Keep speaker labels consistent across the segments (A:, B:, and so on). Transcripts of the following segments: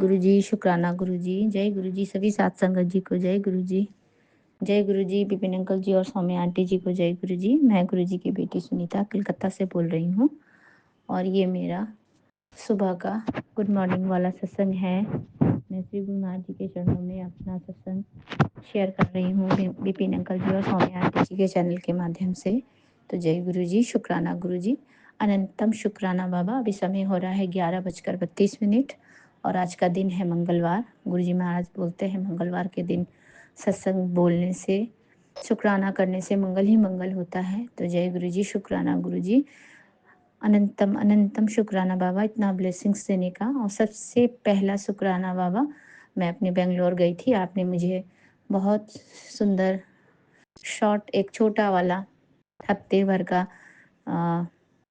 A: गुरु जी, शुक्राना गुरु जी, जय गुरु जी, सभी साथ संगत जी को जय गुरु जी। जय गुरु जी, विपिन अंकल जी और सौम्या आंटी जी को जय गुरु जी। मैं गुरु जी की बेटी सुनीता कलकत्ता से बोल रही हूँ और ये मेरा सुबह का गुड मॉर्निंग वाला सत्संग है। मैं श्री गुरु महाराज जी के चरणों में अपना सत्संग शेयर कर रही हूँ विपिन अंकल जी और सौम्या आंटी जी के चैनल के माध्यम से। तो जय गुरु जी, शुक्राना गुरु जी, अनंतम शुक्राना बाबा। अभी समय हो रहा है 11:32 और आज का दिन है मंगलवार। गुरु जी महाराज बोलते हैं मंगलवार के दिन सत्संग बोलने से, शुक्राना करने से मंगल ही मंगल होता है। तो जय गुरु जी, शुक्राना गुरु जी, अनंतम अनंतम शुक्राना बाबा इतना ब्लेसिंग्स देने का। और सबसे पहला शुक्राना बाबा, मैं अपने बेंगलोर गई थी, आपने मुझे बहुत सुंदर शॉर्ट एक छोटा वाला हफ्ते भर का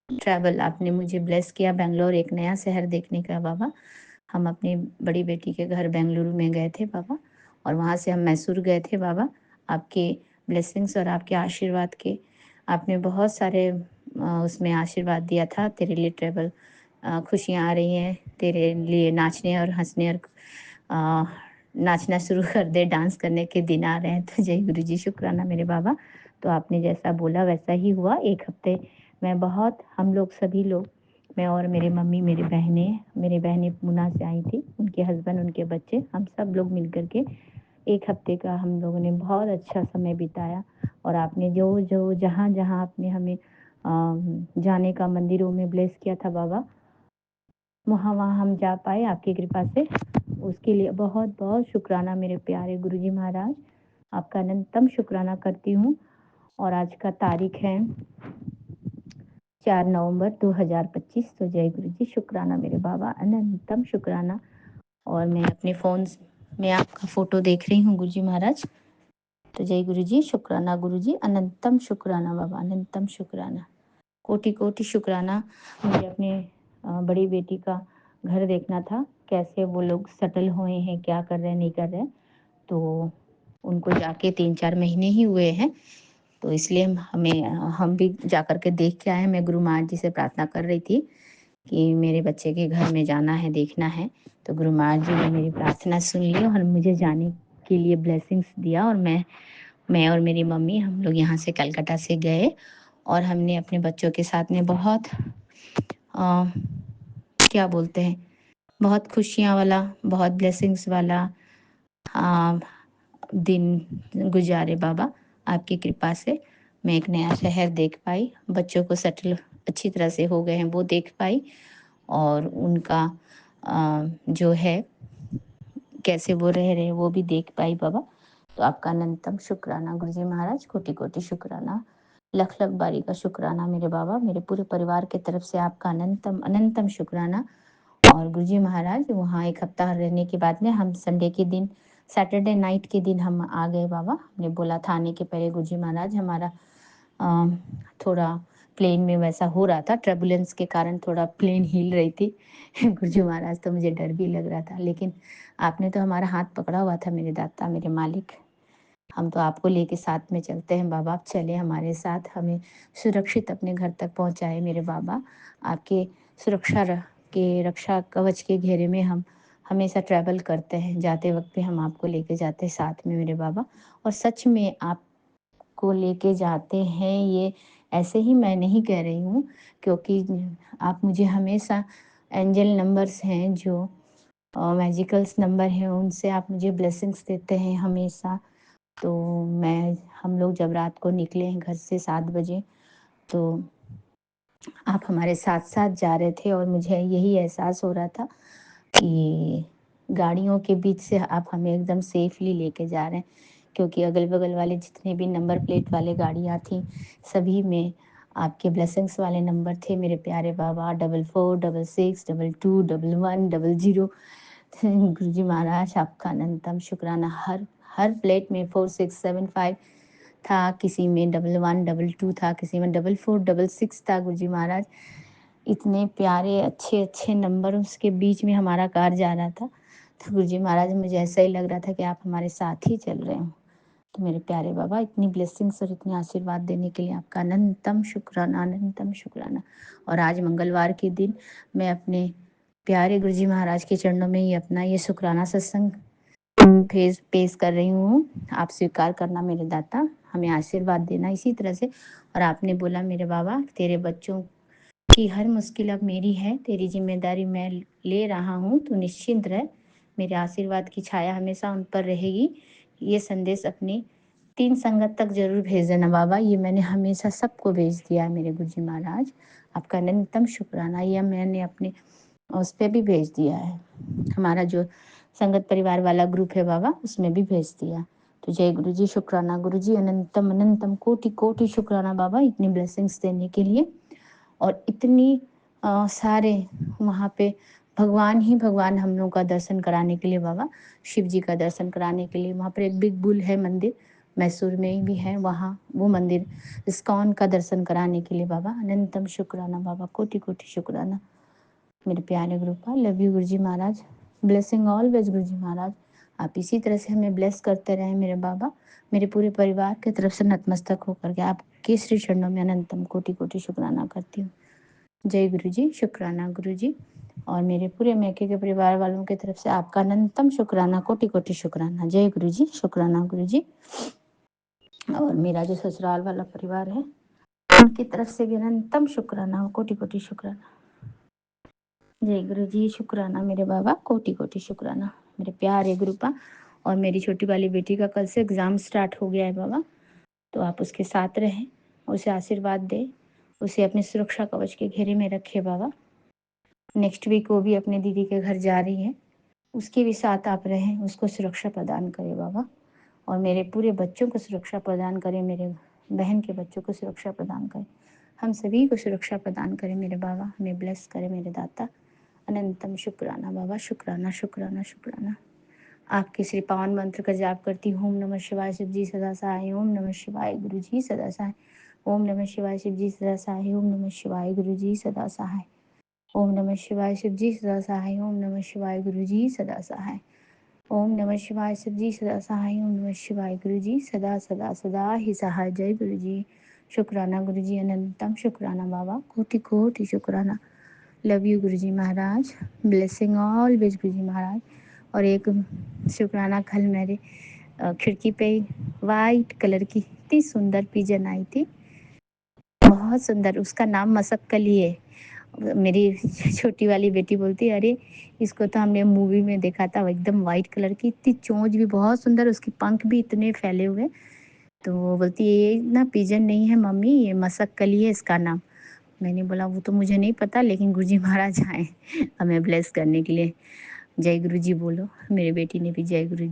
A: ट्रैवल आपने मुझे ब्लेस किया। बेंगलोर एक नया शहर देखने का बाबा। हम अपनी बड़ी बेटी के घर बेंगलुरु में गए थे बाबा और वहाँ से हम मैसूर गए थे बाबा। आपके ब्लेसिंग्स और आपके आशीर्वाद के, आपने बहुत सारे उसमें आशीर्वाद दिया था। तेरे लिए ट्रैवल खुशियाँ आ रही हैं, तेरे लिए नाचने और हंसने और अ, नाचना शुरू कर दे, डांस करने के दिन आ रहे हैं। तो जय गुरु जी, शुक्राना मेरे बाबा। तो आपने जैसा बोला वैसा ही हुआ। एक हफ्ते मैं बहुत, हम लोग सभी लोग, मैं और मेरी मम्मी, मेरी बहनें पूना से आई थी, उनके हस्बैंड, उनके बच्चे, हम सब लोग मिल कर के एक हफ्ते का हम लोगों ने बहुत अच्छा समय बिताया। और आपने जो जो जहाँ जहाँ आपने हमें जाने का मंदिरों में ब्लेस किया था बाबा, वहाँ वहाँ हम जा पाए आपकी कृपा से। उसके लिए बहुत बहुत शुक्राना मेरे प्यारे गुरुजी महाराज, आपका अनंतम शुक्राना करती हूँ। और आज का तारीख है 4 नवंबर 2025। तो जय गुरु जी, शुक्राना मेरे बाबा, अनंतम शुक्राना। और मैं अपने फ़ोन में आपका फ़ोटो देख रही हूँ गुरु जी महाराज। तो जय गुरु जी, शुक्राना गुरु जी, अनंतम शुक्राना बाबा, अनंतम शुक्राना, कोटि कोटि शुक्राना। मुझे अपने बड़ी बेटी का घर देखना था, कैसे वो लोग सेटल हुए हैं, क्या कर रहे हैं, नहीं कर रहे हैं। तो उनको जाके 3-4 महीने ही हुए हैं, तो इसलिए हम भी जा कर के देख के आए हैं। मैं गुरु महाराज जी से प्रार्थना कर रही थी कि मेरे बच्चे के घर में जाना है, देखना है। तो गुरु महाराज जी ने मेरी प्रार्थना सुन ली और मुझे जाने के लिए ब्लेसिंग्स दिया। और मैं और मेरी मम्मी, हम लोग यहाँ से कलकत्ता से गए और हमने अपने बच्चों के साथ में बहुत अ, क्या बोलते हैं, बहुत खुशियाँ वाला, बहुत ब्लेसिंग्स वाला अ, दिन गुजारे बाबा। आपकी कृपा से मैं एक नया शहर देख पाई, बच्चों को सेटल अच्छी तरह से हो गए हैं वो देख पाई, और उनका जो है कैसे वो रह रहे हैं वो भी देख पाई बाबा। तो आपका अनंतम शुक्राना गुरु जी महाराज, कोटि कोटि शुक्राना, लख लख बारी का शुक्राना मेरे बाबा। मेरे पूरे परिवार की तरफ से आपका अनंतम अनंतम शुक्राना। और गुरु जी महाराज वहाँ एक हफ्ता रहने के बाद में हम संडे के दिन, सैटरडे नाइट के दिन हम आ गए बाबा। हमने बोला था आने के पहले गुरु जी महाराज, हमारा अ, थोड़ा प्लेन में वैसा हो रहा था, टर्बुलेंस के कारण थोड़ा प्लेन हिल रही थी। गुरु जी महाराज तो मुझे डर भी लग रहा था, लेकिन आपने तो हमारा हाथ पकड़ा हुआ था मेरे दाता, मेरे मालिक। हम तो आपको लेके साथ में चलते हैं बाबा, आप चले हमारे साथ, हमें सुरक्षित अपने घर तक पहुंचाए मेरे बाबा। आपके के रक्षा कवच के घेरे में हम हमेशा ट्रैवल करते हैं, जाते वक्त भी हम आपको लेके जाते हैं साथ में मेरे बाबा। और सच में आपको लेके जाते हैं, ये ऐसे ही मैं नहीं कह रही हूँ, क्योंकि आप मुझे हमेशा एंजल नंबर्स हैं जो मैजिकल्स नंबर हैं, उनसे आप मुझे ब्लेसिंग्स देते हैं हमेशा। तो हम लोग जब रात को निकले हैं घर से 7 बजे, तो आप हमारे साथ साथ जा रहे थे और मुझे यही एहसास हो रहा था कि गाड़ियों के बीच से आप हमें एकदम सेफली लेके जा रहे हैं, क्योंकि अगल बगल वाले जितने भी नंबर प्लेट वाले गाड़ियाँ थी, सभी में आपके ब्लेसिंग्स वाले नंबर थे मेरे प्यारे बाबा। 44, 66, 22, 11, 00। गुरु जी महाराज आपका अनंतम शुक्राना। हर हर प्लेट में 4675 था, किसी में 11, 12 था, किसी में 44, 66 था। गुरु जी महाराज इतने प्यारे अच्छे अच्छे नंबर, उसके बीच में हमारा कार जा रहा था। तो गुरु जी महाराज मुझे ऐसा ही लग रहा था कि आप हमारे साथ ही चल रहे हो। तो मेरे प्यारे बाबा, इतनी ब्लेसिंग्स और इतने आशीर्वाद देने के लिए आपका अनंतम शुक्राना, अनंतम शुक्राना। और आज मंगलवार के दिन मैं अपने प्यारे गुरु जी महाराज के चरणों में ये अपना ये शुक्राना सत्संग पेश कर रही हूँ। आप स्वीकार करना मेरे दाता, हमें आशीर्वाद देना इसी तरह से। और आपने बोला मेरे बाबा, तेरे बच्चों की हर मुश्किल अब मेरी है, तेरी जिम्मेदारी मैं ले रहा हूँ, तो निश्चिंत रह, मेरे आशीर्वाद की छाया हमेशा उन पर रहेगी। ये संदेश अपनी 3 संगत तक ज़रूर भेज देना बाबा। ये मैंने हमेशा सबको भेज दिया है मेरे गुरुजी महाराज। आपका अनंतम शुक्राना। यह मैंने अपने उस पे भी भेज दिया है। हमारा जो संगत परिवार वाला ग्रुप है बाबा, उसमें भी भेज दिया। तो जय गुरुजी, शुक्राना गुरुजी, अनंतम अनंतम कोटि कोटि शुक्राना बाबा, इतनी ब्लेसिंग्स देने के लिए। और इतनी सारे वहाँ पे भगवान ही भगवान हम लोगों का दर्शन कराने के लिए बाबा, शिव जी का दर्शन कराने के लिए। वहाँ पर एक बिग बुल है मंदिर, मैसूर में भी है, वहाँ वो मंदिर इस्कॉन का दर्शन कराने के लिए बाबा। अनंतम शुक्राना बाबा, कोटि कोटि शुक्राना मेरे प्यारे ग्रुपा। Love you Guruji Maharaj, blessing always Guruji Maharaj. आप इसी तरह से हमें ब्लेस करते रहें मेरे बाबा। मेरे पूरे परिवार की तरफ से नतमस्तक होकर के आपके श्री चरणों में अनंतम कोटि कोटि शुक्राना करती हूँ। जय गुरु जी, शुक्राना गुरु जी। और मेरे पूरे मैके के परिवार वालों की तरफ से आपका अनंतम शुक्राना, कोटि कोटि शुक्राना। जय गुरु जी, शुक्राना गुरु जी। और मेरा जो ससुराल वाला परिवार है, उनकी तरफ से भी अनंतम शुक्राना, कोटि कोटि शुक्राना। जय गुरु जी, शुक्राना मेरे बाबा, कोटि कोटि शुक्राना मेरे प्यारे गुरुपा। और मेरी छोटी वाली बेटी का कल से एग्ज़ाम स्टार्ट हो गया है बाबा, तो आप उसके साथ रहें, उसे आशीर्वाद दें, उसे अपने सुरक्षा कवच के घेरे में रखें बाबा। नेक्स्ट वीक वो भी अपने दीदी के घर जा रही है, उसके भी साथ आप रहें, उसको सुरक्षा प्रदान करें बाबा। और मेरे पूरे बच्चों को सुरक्षा प्रदान करें, मेरे बहन के बच्चों को सुरक्षा प्रदान करें, हम सभी को सुरक्षा प्रदान करें मेरे बाबा। हमें ब्लेस करें मेरे दाता। अनंतम शुक्राना बाबा, शुक्राना शुक्राना शुक्राना। आपके श्री पावन मंत्र का जाप करती हूँ। ओम नमः शिवाय, शिव जी सदा सहाय। ओम नमः शिवाय, गुरु जी सदा सहाय। ओम नमः शिवाय, शिव जी सदा सहाय। ओम नमः शिवाय, गुरु जी सदा सहाय। ओम नमः शिवाय, शिव जी सदा सहाय। ओम नमः शिवाय, गुरु जी सदा सहाय। ओम नमः शिवाय, शिव जी सदा सहाय। ओम नमः शिवाय, गुरु जी सदा सदा सदा ही सहाय। जय गुरु जी, शुक्राना गुरु जी, अनंतम शुक्राना बाबा, कोटि कोटि शुक्राना। Love you Guru ji Maharaj, blessing always गुरु जी महाराज। और एक शुक्राना, कल मेरे खिड़की पे वाइट कलर की इतनी सुंदर पिजन आई थी, बहुत सुंदर। उसका नाम मसक्कली है। मेरी छोटी वाली बेटी बोलती है, अरे इसको तो हमने मूवी में देखा था, एकदम वाइट कलर की, इतनी चोंच भी बहुत सुंदर, उसके पंख भी इतने फैले हुए। तो वो बोलती है ये ना पिजन नहीं है मम्मी, ये मसक्कली है इसका नाम। मैंने बोला वो तो मुझे नहीं पता, लेकिन गुरुजी महाराज आए हमें ब्लेस करने के लिए। जय गुरु जी बोलो। मेरी बेटी ने भी जय गुरु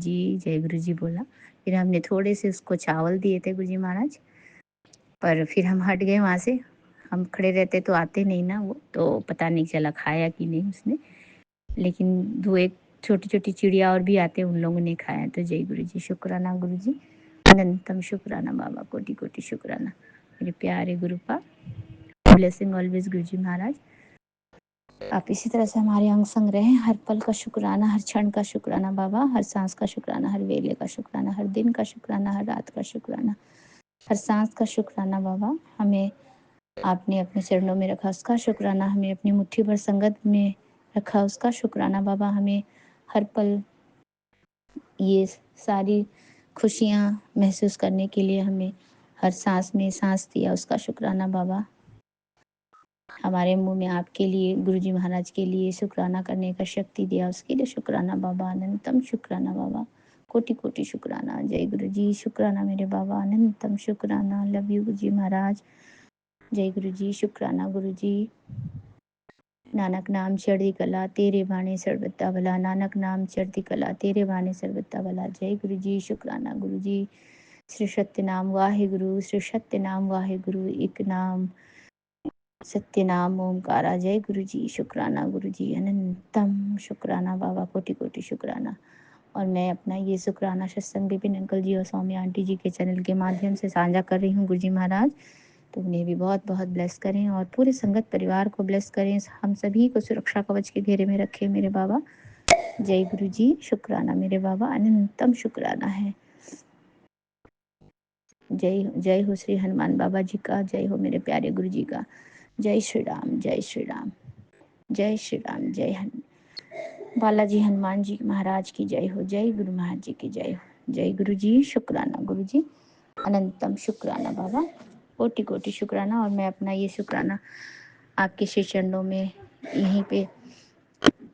A: जी बोला। फिर हमने थोड़े से उसको चावल दिए थे गुरुजी महाराज, पर फिर हम हट गए वहाँ से। हम खड़े रहते तो आते नहीं ना वो, तो पता नहीं चला खाया कि नहीं उसने। लेकिन दो एक छोटी छोटी चिड़िया और भी आते, उन लोगों ने खाया। तो जय गुरु जी, शुक्राना गुरु जी, अनंतम शुक्राना बाबा, कोटि कोटि शुक्राना मेरे प्यारे गुरुपा। ब्लेसिंग ऑलवेज गुरु जी महाराज। आप इसी तरह से हमारे अंग संग रहें। हर पल का शुक्राना, हर क्षण का शुक्राना बाबा, हर सांस का शुक्राना, हर वेले का शुक्राना, हर दिन का शुक्राना, हर रात का शुक्राना, हर सांस का शुक्राना बाबा। हमें आपने अपने चरणों में रखा, उसका शुक्राना। हमें अपनी मुट्ठी भर संगत में रखा, उसका शुक्राना बाबा। हमें हर पल ये सारी खुशियाँ महसूस करने के लिए हमें हर सांस में सांस दिया, उसका शुक्राना बाबा। हमारे मुंह में आपके लिए, गुरुजी महाराज के लिए शुक्राना करने का शक्ति दिया, उसके लिए शुक्राना बाबा। अनंतम शुक्राना बाबा, कोटि कोटि शुक्राना। जय गुरु जी, शुक्राना मेरे बाबा, अनंतम शुक्राना। लव यू गुरुजी महाराज। जय गुरु जी, शुक्राना गुरु जी। नानक नाम चढ़ी कला, तेरे बाणे सर्वता भला। नानक नाम चढ़ती कला, तेरे बाणे सर्वता भला। जय गुरु जी, शुक्राना गुरु जी। श्री सत्य नाम वाहे गुरु, श्री सत्य नाम वाहे गुरु, एक नाम सत्य नाम ओमकारा। जय गुरु जी, शुक्राना गुरु जी, अनंतम शुक्राना बाबा, कोटि कोटि शुक्राना। और मैं अपना ये शुक्राना सत्संग विपिन अंकल जी और स्वामी आंटी जी के चैनल के माध्यम से साझा कर रही हूँ गुरु जी महाराज। तो उन्हें भी बहुत बहुत ब्लेस करें और पूरे संगत परिवार को ब्लेस करें। हम सभी को सुरक्षा कवच के घेरे में रखें मेरे बाबा। जय गुरु जी, शुक्राना मेरे बाबा, अनंतम शुक्राना है। जय हो श्री हनुमान बाबा जी का, जय हो मेरे प्यारे गुरु जी का। जय श्री राम, जय श्री राम, जय श्री राम, जय हनुमान। बालाजी हनुमान जी महाराज की जय हो। जय गुरु महाराज जी की जय हो। जय गुरु जी, शुक्राना गुरु जी, अनंतम शुक्राना बाबा, कोटि कोटि शुक्राना। और मैं अपना ये शुक्राना आपके श्री चरणों में यहीं पे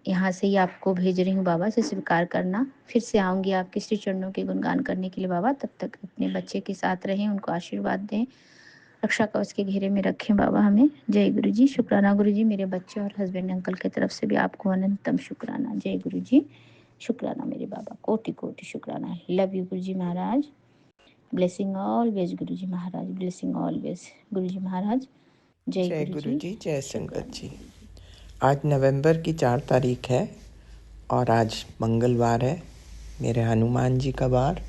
A: यहाँ से ही आपको भेज रही हूँ बाबा, से स्वीकार करना। फिर से आऊँगी आपके श्री चरणों के गुणगान करने के लिए बाबा। तब तक अपने बच्चे के साथ रहें, उनको आशीर्वाद दें, रक्षा कवच के घेरे में रखें बाबा हमें। जय गुरु जी, शुक्राना गुरु जी। मेरे बच्चे और हस्बैंड अंकल की तरफ से भी आपको अनंतम शुक्राना। जय गुरु जी, शुक्राना मेरे बाबा, कोटि कोटि शुक्राना। Love you Guru ji Maharaj, blessing always Guru ji Maharaj, blessing always गुरु जी महाराज। जय
B: जय
A: गुरु
B: गुरु
A: जी,
B: जी, जय संगत
A: शुक्राना
B: जी।
A: गुरु जी।
B: आज नवंबर की 4 तारीख है और आज मंगलवार है, मेरे हनुमान जी का वार।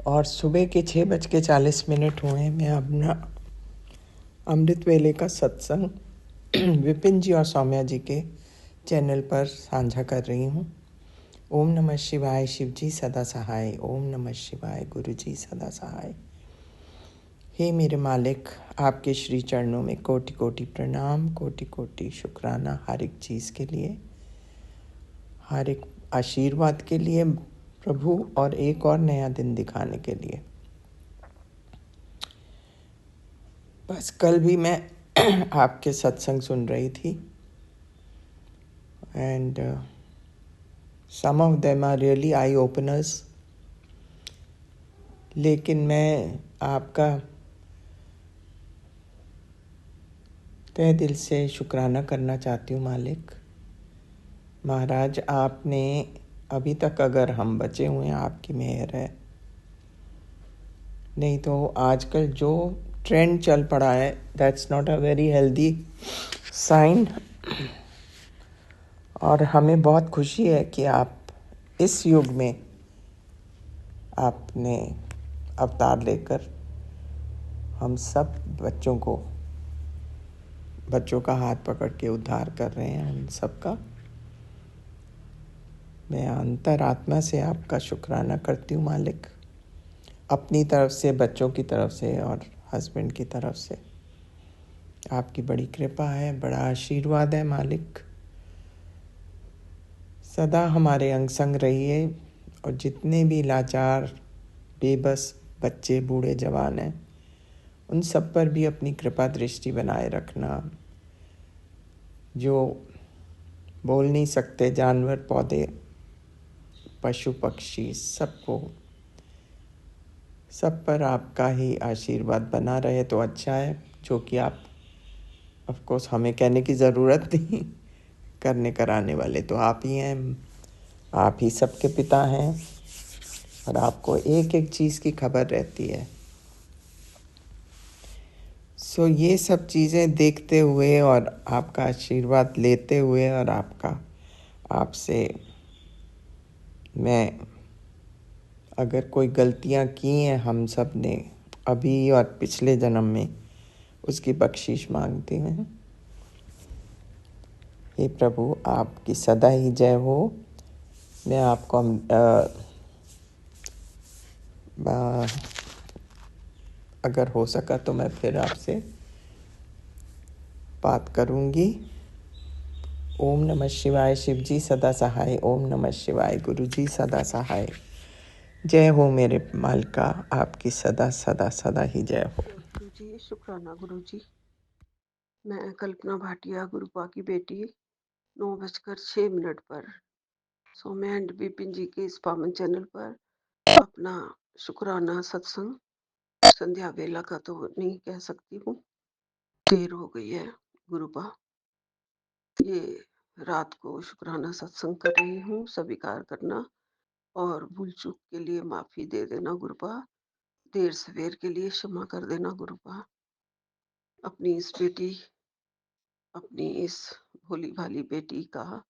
B: और सुबह के 6:40 हुए हैं। मैं अपना अमृत वेले का सत्संग विपिन जी और सौम्या जी के चैनल पर साझा कर रही हूँ। ओम नमः शिवाय, शिव जी सदा सहाय। ओम नमः शिवाय, गुरु जी सदा सहाय। हे मेरे मालिक, आपके श्री चरणों में कोटि कोटि प्रणाम, कोटि कोटि शुक्राना हर एक चीज़ के लिए, हर एक आशीर्वाद के लिए प्रभु, और एक और नया दिन दिखाने के लिए। बस कल भी मैं आपके सत्संग सुन रही थी and some of them are really eye openers. लेकिन मैं आपका तहे दिल से शुक्राना करना चाहती हूँ मालिक। महाराज, आपने अभी तक, अगर हम बचे हुए हैं, आपकी मेहर है। नहीं तो आजकल जो ट्रेंड चल पड़ा है, that's not a very healthy sign. और हमें बहुत खुशी है कि आप इस युग में आपने अवतार लेकर हम सब बच्चों का हाथ पकड़ के उद्धार कर रहे हैं उन सब का। मैं अंतरात्मा से आपका शुक्राना करती हूँ मालिक, अपनी तरफ से, बच्चों की तरफ से और हस्बैंड की तरफ से। आपकी बड़ी कृपा है, बड़ा आशीर्वाद है मालिक। सदा हमारे अंग संग रहिए, और जितने भी लाचार बेबस बच्चे, बूढ़े, जवान हैं, उन सब पर भी अपनी कृपा दृष्टि बनाए रखना। जो बोल नहीं सकते, जानवर, पौधे, पशु पक्षी, सब पर आपका ही आशीर्वाद बना रहे तो अच्छा है। जो कि आप, ऑफ कोर्स, हमें कहने की ज़रूरत नहीं, करने कराने वाले तो आप ही हैं। आप ही सबके पिता हैं और आपको एक एक चीज़ की खबर रहती है। सो ये सब चीज़ें देखते हुए और आपका आशीर्वाद लेते हुए, और आपसे मैं, अगर कोई गलतियां की हैं हम सब ने अभी और पिछले जन्म में, उसकी बख्शीश मांगते हैं। हे प्रभु, आपकी सदा ही जय हो। मैं आपको अगर हो सका तो मैं फिर आपसे बात करूंगी। ओम नमः शिवाय, शिव जी सदा सहाय। ओम नमः शिवाय, गुरु जी सदा सहाय। जय हो मेरे मालिका, आपकी सदा सदा सदा ही जय हो।
C: गुरु जी, शुक्राना गुरु जी। मैं कल्पना भाटिया, गुरुपा की बेटी, 9:06 पर सौम्या एंड विपिन जी के इस पावन चैनल पर अपना शुक्राना सत्संग, संध्या वेला का तो नहीं कह सकती हूँ, देर हो गई है गुरुपा। ये रात को शुक्राना सत्संग कर रही हूँ, स्वीकार करना और भूल चूक के लिए माफी दे देना गुरुपा। देर सवेर के लिए क्षमा कर देना गुरुपा। अपनी इस भोली भाली बेटी का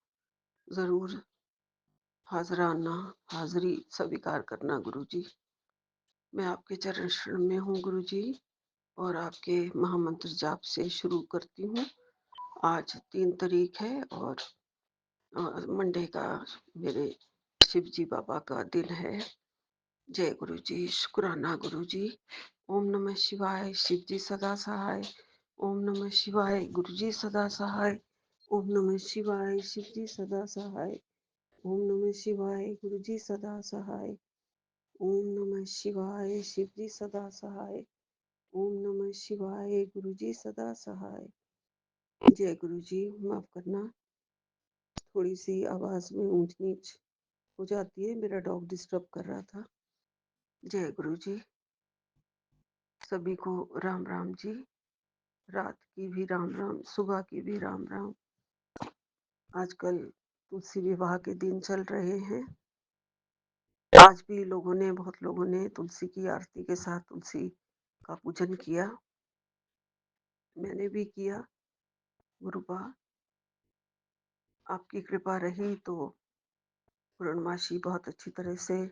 C: जरूर हाजराना हाजिरी स्वीकार करना गुरु जी। मैं आपके चरण शरण में हूँ गुरु जी, और आपके महामंत्र जाप से शुरू करती हूँ। आज 3 तारीख है और मंडे का मेरे शिव जी बाबा का दिन है। जय गुरु जी, शुक्राना गुरु जी। ओम नमः शिवाय, शिव जी सदा सहाय। ओम नमः शिवाय, गुरु जी सदा सहाय। ओम नमः शिवाय, शिव जी सदा सहाय। ओम नमः शिवाय, गुरु जी सदा सहाय। ओम नमः शिवाय, शिव जी सदा सहाय। ओम नमः शिवाय, गुरु जी सदा सहाय। जय गुरु जी। माफ करना, थोड़ी सी आवाज में ऊंच नीच हो जाती है, मेरा डॉग डिस्टर्ब कर रहा था। जय गुरु जी। सभी को राम राम जी। रात की भी राम राम, सुबह की भी राम राम। आजकल तुलसी विवाह के दिन चल रहे हैं। आज भी बहुत लोगों ने तुलसी की आरती के साथ तुलसी का पूजन किया। मैंने भी किया। गुरुपा आपकी कृपा रही तो पूर्णमासी बहुत अच्छी तरह से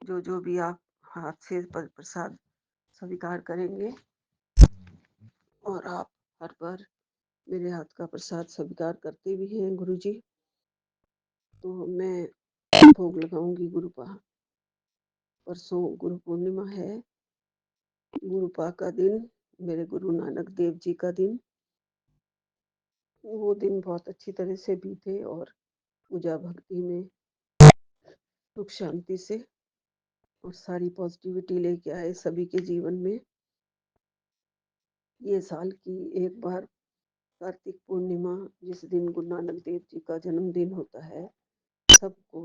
C: जो भी आप हाथ से प्रसाद स्वीकार करेंगे, और आप हर बार मेरे हाथ का प्रसाद स्वीकार करते भी हैं गुरु जी, तो मैं भोग लगाऊंगी गुरुपा। परसों गुरु पूर्णिमा है, गुरुपा का दिन, मेरे गुरु नानक देव जी का दिन। वो दिन बहुत अच्छी तरह से बीते और पूजा भक्ति में सुख शांति से और सारी पॉजिटिविटी लेके आए सभी के जीवन में। ये साल की एक बार कार्तिक पूर्णिमा, जिस दिन गुरु नानक देव जी का जन्मदिन होता है, सबको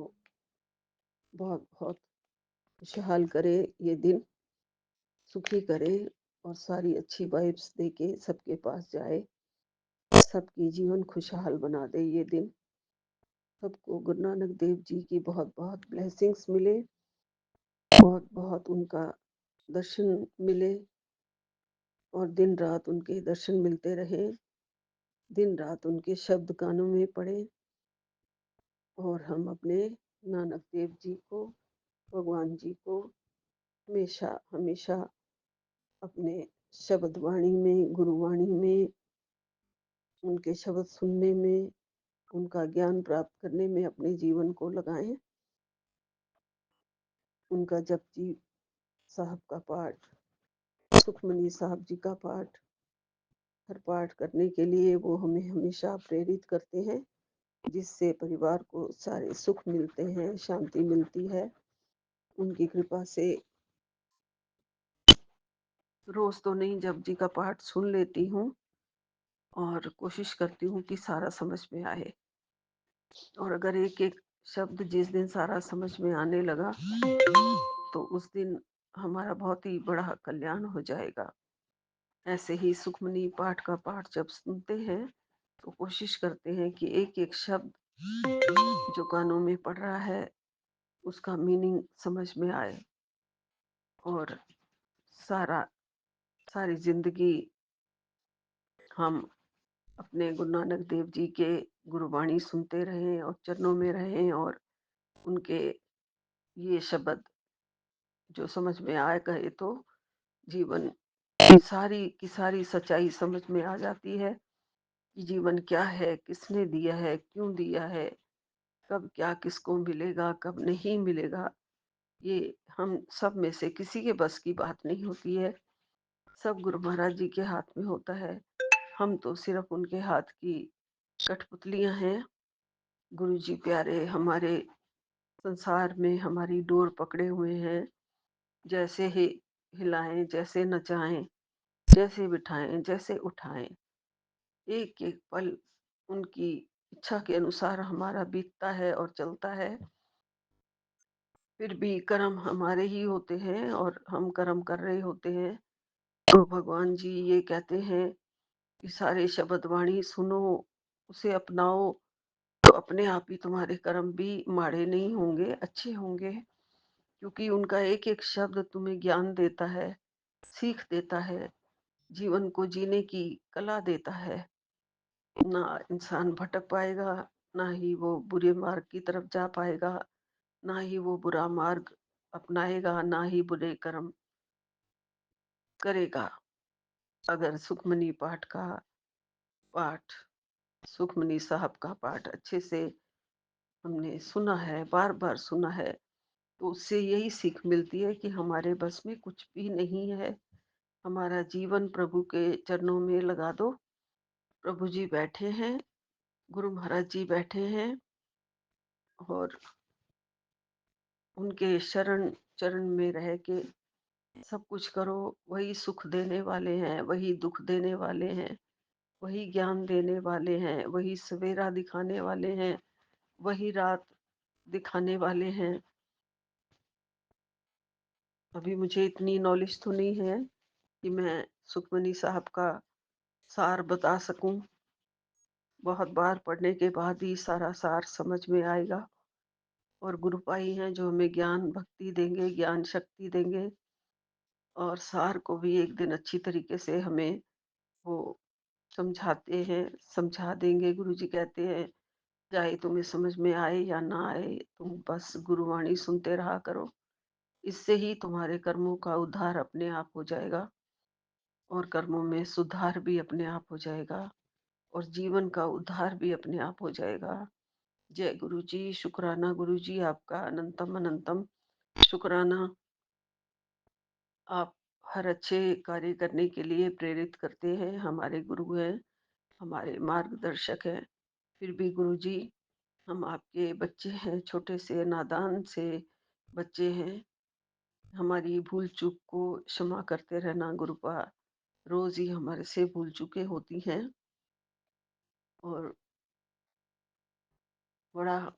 C: बहुत बहुत खुशहाल करे, ये दिन सुखी करे और सारी अच्छी वाइब्स देके सबके पास जाए, सबकी जीवन खुशहाल बना दे ये दिन। सबको गुरु नानक देव जी की बहुत बहुत ब्लेसिंग्स मिले, बहुत बहुत उनका दर्शन मिले और दिन रात उनके दर्शन मिलते रहे, दिन रात उनके शब्द कानों में पड़े और हम अपने नानक देव जी को, भगवान जी को हमेशा हमेशा अपने शब्द वाणी में, गुरुवाणी में, उनके शब्द सुनने में, उनका ज्ञान प्राप्त करने में अपने जीवन को लगाएं। उनका जपजी साहब का पाठ, सुखमनी साहब जी का पाठ, हर पाठ करने के लिए वो हमें हमेशा प्रेरित करते हैं, जिससे परिवार को सारे सुख मिलते हैं, शांति मिलती है। उनकी कृपा से रोज तो नहीं, जपजी का पाठ सुन लेती हूँ और कोशिश करती हूँ कि सारा समझ में आए। और अगर एक एक शब्द जिस दिन सारा समझ में आने लगा तो उस दिन हमारा बहुत ही बड़ा कल्याण हो जाएगा। ऐसे ही सुखमनी पाठ का पाठ जब सुनते हैं तो कोशिश करते हैं कि एक एक शब्द जो कानों में पड़ रहा है उसका मीनिंग समझ में आए और सारा सारी जिंदगी हम अपने गुरु नानक देव जी के गुरुवाणी सुनते रहें और चरणों में रहें और उनके ये शब्द जो समझ में आए कहे तो जीवन की सारी सच्चाई समझ में आ जाती है कि जीवन क्या है, किसने दिया है, क्यों दिया है, कब क्या किसको मिलेगा, कब नहीं मिलेगा। ये हम सब में से किसी के बस की बात नहीं होती है, सब गुरु महाराज जी के हाथ में होता है। हम तो सिर्फ उनके हाथ की कठपुतलियां हैं। गुरु जी प्यारे हमारे संसार में हमारी डोर पकड़े हुए हैं, जैसे ही हिलाएं, जैसे नचाएं, जैसे बिठाएं, जैसे उठाएं, एक एक पल उनकी इच्छा के अनुसार हमारा बीतता है और चलता है। फिर भी कर्म हमारे ही होते हैं और हम कर्म कर रहे होते हैं। तो भगवान जी ये कहते हैं कि सारे शब्द वाणी सुनो, उसे अपनाओ, तो अपने आप ही तुम्हारे कर्म भी माड़े नहीं होंगे, अच्छे होंगे। क्योंकि उनका एक एक शब्द तुम्हें ज्ञान देता है, सीख देता है, जीवन को जीने की कला देता है। ना इंसान भटक पाएगा, ना ही वो बुरे मार्ग की तरफ जा पाएगा, ना ही वो बुरा मार्ग अपनाएगा, ना ही बुरे कर्म करेगा। अगर सुखमनी पाठ सुखमनी साहब का पाठ अच्छे से हमने सुना है, बार बार सुना है, तो उससे यही सीख मिलती है कि हमारे बस में कुछ भी नहीं है। हमारा जीवन प्रभु के चरणों में लगा दो। प्रभु जी बैठे हैं गुरु महाराज जी बैठे हैं और उनके शरण चरण में रह के सब कुछ करो। वही सुख देने वाले हैं, वही दुख देने वाले हैं, वही ज्ञान देने वाले हैं, वही सवेरा दिखाने वाले हैं, वही रात दिखाने वाले हैं। अभी मुझे इतनी नॉलेज तो नहीं है कि मैं सुखमनी साहब का सार बता सकूं। बहुत बार पढ़ने के बाद ही सारा सार समझ में आएगा। और गुरुपाई हैं जो हमें ज्ञान भक्ति देंगे, ज्ञान शक्ति देंगे और सार को भी एक दिन अच्छी तरीके से हमें वो समझाते हैं, समझा देंगे। गुरुजी कहते हैं, चाहे तुम्हें समझ में आए या ना आए, तुम बस गुरुवाणी सुनते रहा करो। इससे ही तुम्हारे कर्मों का उद्धार अपने आप हो जाएगा और कर्मों में सुधार भी अपने आप हो जाएगा और जीवन का उद्धार भी अपने आप हो जाएगा। जय गुरु जी। शुक्राना गुरु जी आपका अनंतम अनंतम शुक्राना। आप हर अच्छे कार्य करने के लिए प्रेरित करते हैं। हमारे गुरु हैं, हमारे मार्गदर्शक हैं। फिर भी गुरु जी, हम आपके बच्चे हैं, छोटे से नादान से बच्चे हैं। हमारी भूल चूक को क्षमा करते रहना गुरुपा। रोज ही हमारे से भूल चूकें होती हैं और बड़ा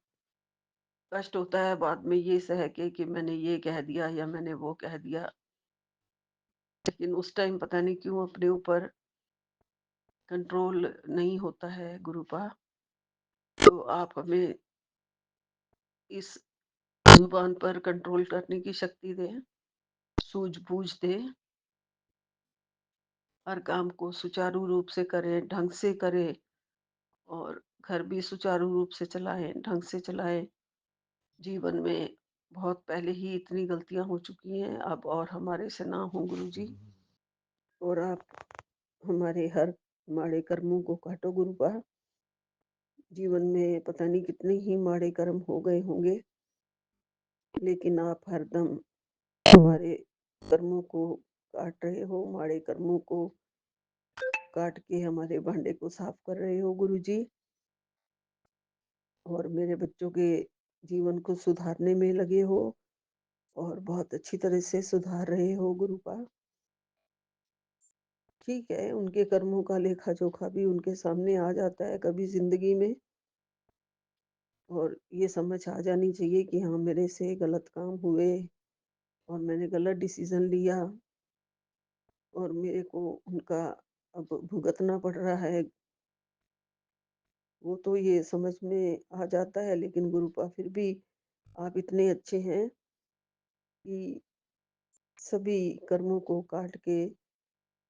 C: कष्ट होता है बाद में ये सह के कि मैंने ये कह दिया या मैंने वो कह दिया। लेकिन उस टाइम पता नहीं क्यों अपने ऊपर कंट्रोल नहीं होता है गुरुपा। तो आप हमें इस जुबान पर कंट्रोल करने की शक्ति दें, सूझबूझ दें, हर काम को सुचारू रूप से करें, ढंग से करें और घर भी सुचारू रूप से चलाएं, ढंग से चलाएं। जीवन में बहुत पहले ही इतनी गलतियां हो चुकी हैं, अब और हमारे से ना हो गुरु जी। और आप हमारे हर माड़े कर्मों को काटो गुरुपा। जीवन में पता नहीं कितने ही माड़े कर्म हो गए होंगे, लेकिन आप हरदम हमारे कर्मों को काट रहे हो, माड़े कर्मों को काट के हमारे भांडे को साफ कर रहे हो गुरु जी। और मेरे बच्चों के जीवन को सुधारने में लगे हो और बहुत अच्छी तरह से सुधार रहे हो गुरुपा। ठीक है, उनके कर्मों का लेखा जोखा भी उनके सामने आ जाता है कभी जिंदगी में और ये समझ आ जानी चाहिए कि हाँ, मेरे से गलत काम हुए और मैंने गलत डिसीजन लिया और मेरे को उनका अब भुगतना पड़ रहा है। वो तो ये समझ में आ जाता है, लेकिन गुरुपा फिर भी आप इतने अच्छे हैं कि सभी कर्मों को काट के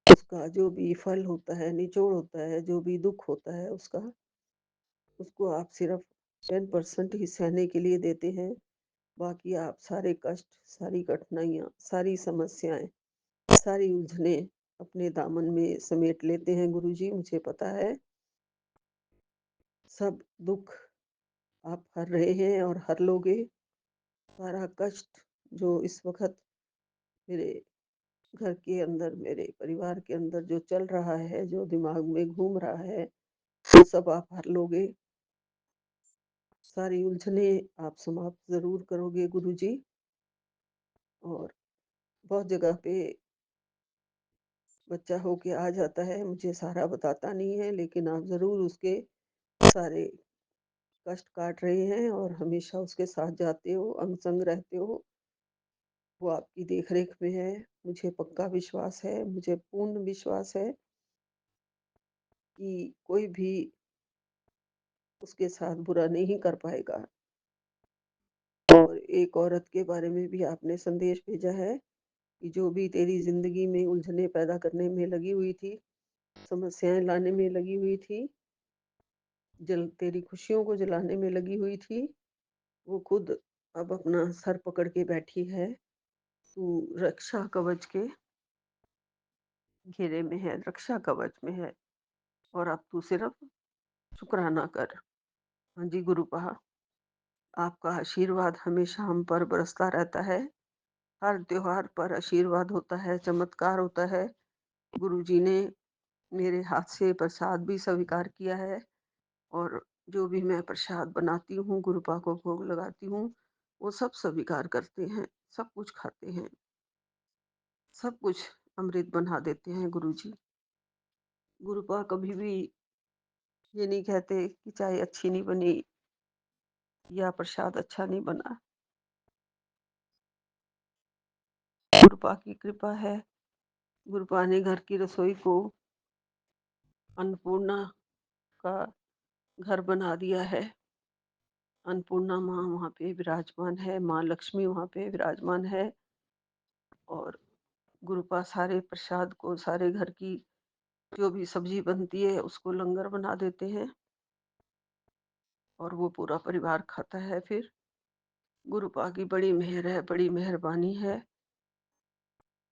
C: उसका जो भी फल होता है, निचोड़ होता है, जो भी दुख होता है उसको आप सिर्फ 10% ही सहने के लिए देते हैं। बाकी आप सारे कष्ट, सारी कठिनाइयाँ, सारी समस्याएं, सारी उलझने अपने दामन में समेट लेते हैं गुरु जी। मुझे पता है सब दुख आप हर रहे हैं और हर लोगे। सारा कष्ट जो इस वक्त मेरे घर के अंदर, मेरे परिवार के अंदर जो चल रहा है, जो दिमाग में घूम रहा है, वो सब आप हर लोगे। सारी उलझने आप समाप्त जरूर करोगे गुरु जी। और बहुत जगह पे बच्चा होके आ जाता है, मुझे सारा बताता नहीं है, लेकिन आप जरूर उसके सारे कष्ट काट रहे हैं और हमेशा उसके साथ जाते हो, अंग संग रहते हो। वो आपकी देख रेख में है। मुझे पक्का विश्वास है, मुझे पूर्ण विश्वास है कि कोई भी उसके साथ बुरा नहीं कर पाएगा। और एक औरत के बारे में भी आपने संदेश भेजा है कि जो भी तेरी जिंदगी में उलझने पैदा करने में लगी हुई थी, समस्याएं लाने में लगी हुई थी, जल तेरी खुशियों को जलाने में लगी हुई थी, वो खुद अब अपना सर पकड़ के बैठी है। तू रक्षा कवच के घेरे में है, रक्षा कवच में है और अब तू सिर्फ शुक्राना कर। हाँ जी गुरुपा, आपका आशीर्वाद हमेशा हम पर बरसता रहता है। हर त्योहार पर आशीर्वाद होता है, चमत्कार होता है। गुरु जी ने मेरे हाथ से प्रसाद भी स्वीकार किया है और जो भी मैं प्रसाद बनाती हूँ, गुरुपा को भोग लगाती हूँ, वो सब स्वीकार करते हैं, सब कुछ खाते हैं, सब कुछ अमृत बना देते हैं गुरुजी। गुरुपा कभी भी ये नहीं कहते कि चाय अच्छी नहीं बनी या प्रसाद अच्छा नहीं बना। गुरुपा की कृपा है, गुरुपा ने घर की रसोई को अन्नपूर्णा का घर बना दिया है। अन्नपूर्णा माँ वहाँ पे विराजमान है, माँ लक्ष्मी वहाँ पे विराजमान है और गुरुपा सारे प्रसाद को, सारे घर की जो भी सब्जी बनती है उसको लंगर बना देते हैं और वो पूरा परिवार खाता है फिर। गुरुपा की बड़ी मेहर है, बड़ी मेहरबानी है,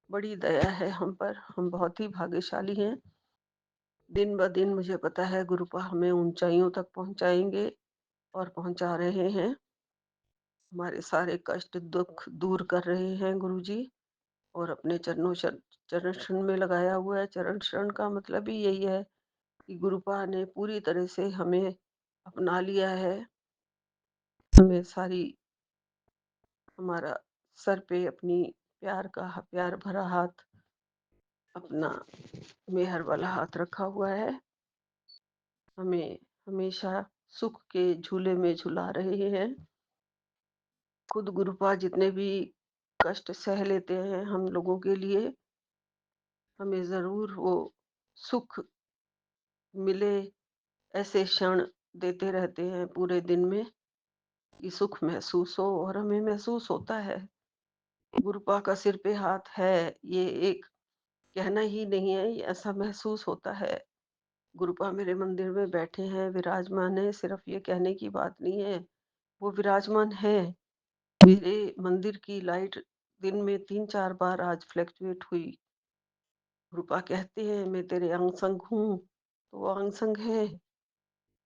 C: बड़ी दया है हम पर, हम बहुत ही भाग्यशाली हैं। दिन ब दिन मुझे पता है गुरुपा हमें ऊंचाइयों तक पहुंचाएंगे और पहुंचा रहे हैं। हमारे सारे कष्ट, दुख दूर कर रहे हैं गुरुजी और अपने चरण शरण में लगाया हुआ है। चरण शरण का मतलब ही यही है कि गुरुपा ने पूरी तरह से हमें अपना लिया है। हमें सारी, हमारा सर पे अपनी प्यार भरा हाथ, अपना मेहर वाला हाथ रखा हुआ है। हमें हमेशा सुख के झूले में झुला रहे हैं। खुद गुरुपा जितने भी कष्ट सह लेते हैं हम लोगों के लिए, हमें जरूर वो सुख मिले ऐसे क्षण देते रहते हैं पूरे दिन में कि सुख महसूस हो, और हमें महसूस होता है। गुरुपा का सिर पे हाथ है, ये एक कहना ही नहीं है, ये ऐसा महसूस होता है। गुरुपा मेरे मंदिर में बैठे हैं, विराजमान है, सिर्फ ये कहने की बात नहीं है, वो विराजमान है। मेरे मंदिर की लाइट दिन में 3-4 बार आज फ्लैक्चुएट हुई। गुरुपा कहते हैं मैं तेरे अंग संग हूँ, तो वो अंग संग है,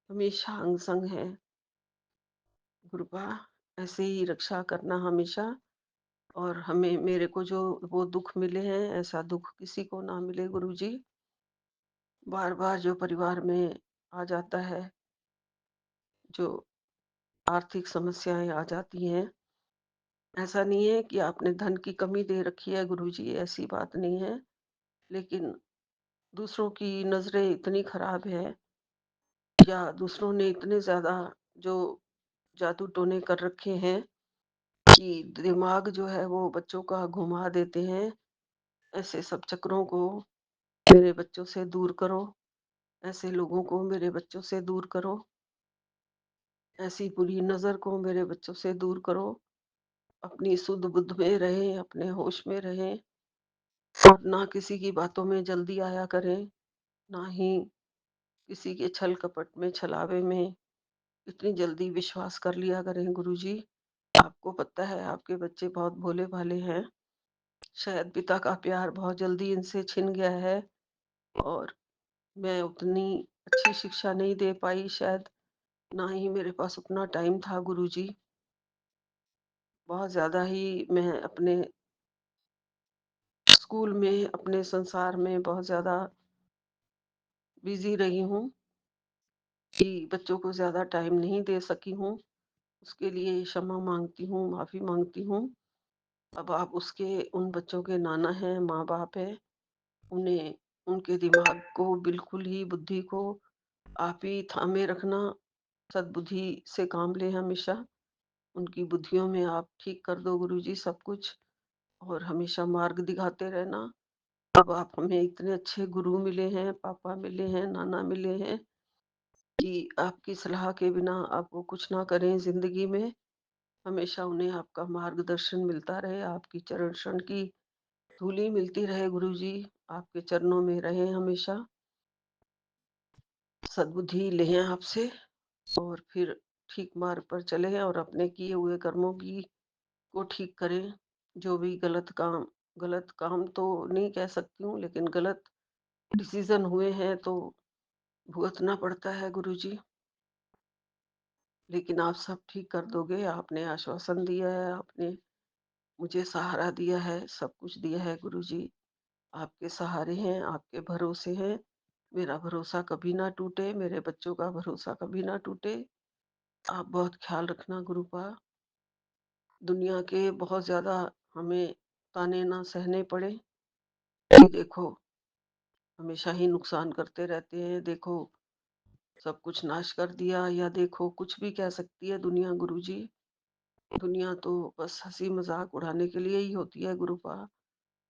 C: हमेशा अंग संग है। गुरुपा ऐसे ही रक्षा करना हमेशा, और हमें, मेरे को जो वो दुख मिले हैं ऐसा दुख किसी को ना मिले गुरुजी। बार बार जो परिवार में आ जाता है, जो आर्थिक समस्याएं आ जाती हैं, ऐसा नहीं है कि आपने धन की कमी दे रखी है गुरुजी, ऐसी बात नहीं है, लेकिन दूसरों की नजरें इतनी खराब है या दूसरों ने इतने ज्यादा जो जादू टोने कर रखे हैं कि दिमाग जो है वो बच्चों का घुमा देते हैं। ऐसे सब चक्रों को मेरे बच्चों से दूर करो, ऐसे लोगों को मेरे बच्चों से दूर करो, ऐसी बुरी नजर को मेरे बच्चों से दूर करो। अपनी सुध बुद्ध में रहें, अपने होश में रहें और ना किसी की बातों में जल्दी आया करें, ना ही किसी के छल कपट में, छलावे में इतनी जल्दी विश्वास कर लिया करें गुरुजी। आपको पता है आपके बच्चे बहुत भोले भाले हैं, शायद पिता का प्यार बहुत जल्दी इनसे छिन गया है और मैं उतनी अच्छी शिक्षा नहीं दे पाई शायद, ना ही मेरे पास उतना टाइम था गुरुजी। बहुत ज्यादा ही मैं अपने स्कूल में, अपने संसार में बहुत ज्यादा बिजी रही हूँ कि बच्चों को ज्यादा टाइम नहीं दे सकी हूँ। उसके लिए क्षमा मांगती हूँ, माफी मांगती हूँ। अब आप उसके, उन बच्चों के नाना हैं, माँ बाप है, उन्हें, उनके दिमाग को बिल्कुल ही, बुद्धि को आप ही थामे रखना, सद्बुद्धि से काम ले हमेशा। उनकी बुद्धियों में आप ठीक कर दो गुरुजी सब कुछ, और हमेशा मार्ग दिखाते रहना। अब आप हमें इतने अच्छे गुरु मिले हैं, पापा मिले हैं, नाना मिले हैं कि आपकी सलाह के बिना आप वो कुछ ना करें जिंदगी में। हमेशा उन्हें आपका मार्गदर्शन मिलता रहे, आपकी चरण शरण की धूली मिलती रहे गुरुजी, आपके चरणों में रहे हमेशा। सद्बुद्धि लें आपसे और फिर ठीक मार्ग पर चले और अपने किए हुए कर्मों की को ठीक करें। जो भी गलत काम तो नहीं कह सकती हूँ, लेकिन गलत डिसीजन हुए हैं तो भुगतना पड़ता है गुरुजी, लेकिन आप सब ठीक कर दोगे। आपने आश्वासन दिया है, आपने मुझे सहारा दिया है, सब कुछ दिया है गुरुजी। आपके सहारे हैं, आपके भरोसे हैं, मेरा भरोसा कभी ना टूटे, मेरे बच्चों का भरोसा कभी ना टूटे। आप बहुत ख्याल रखना गुरुपा। दुनिया के बहुत ज़्यादा हमें ताने ना सहने पड़े कि देखो हमेशा ही नुकसान करते रहते हैं, देखो सब कुछ नाश कर दिया, या देखो कुछ भी कह सकती है दुनिया गुरुजी। दुनिया तो बस हँसी मज़ाक उड़ाने के लिए ही होती है गुरुपा।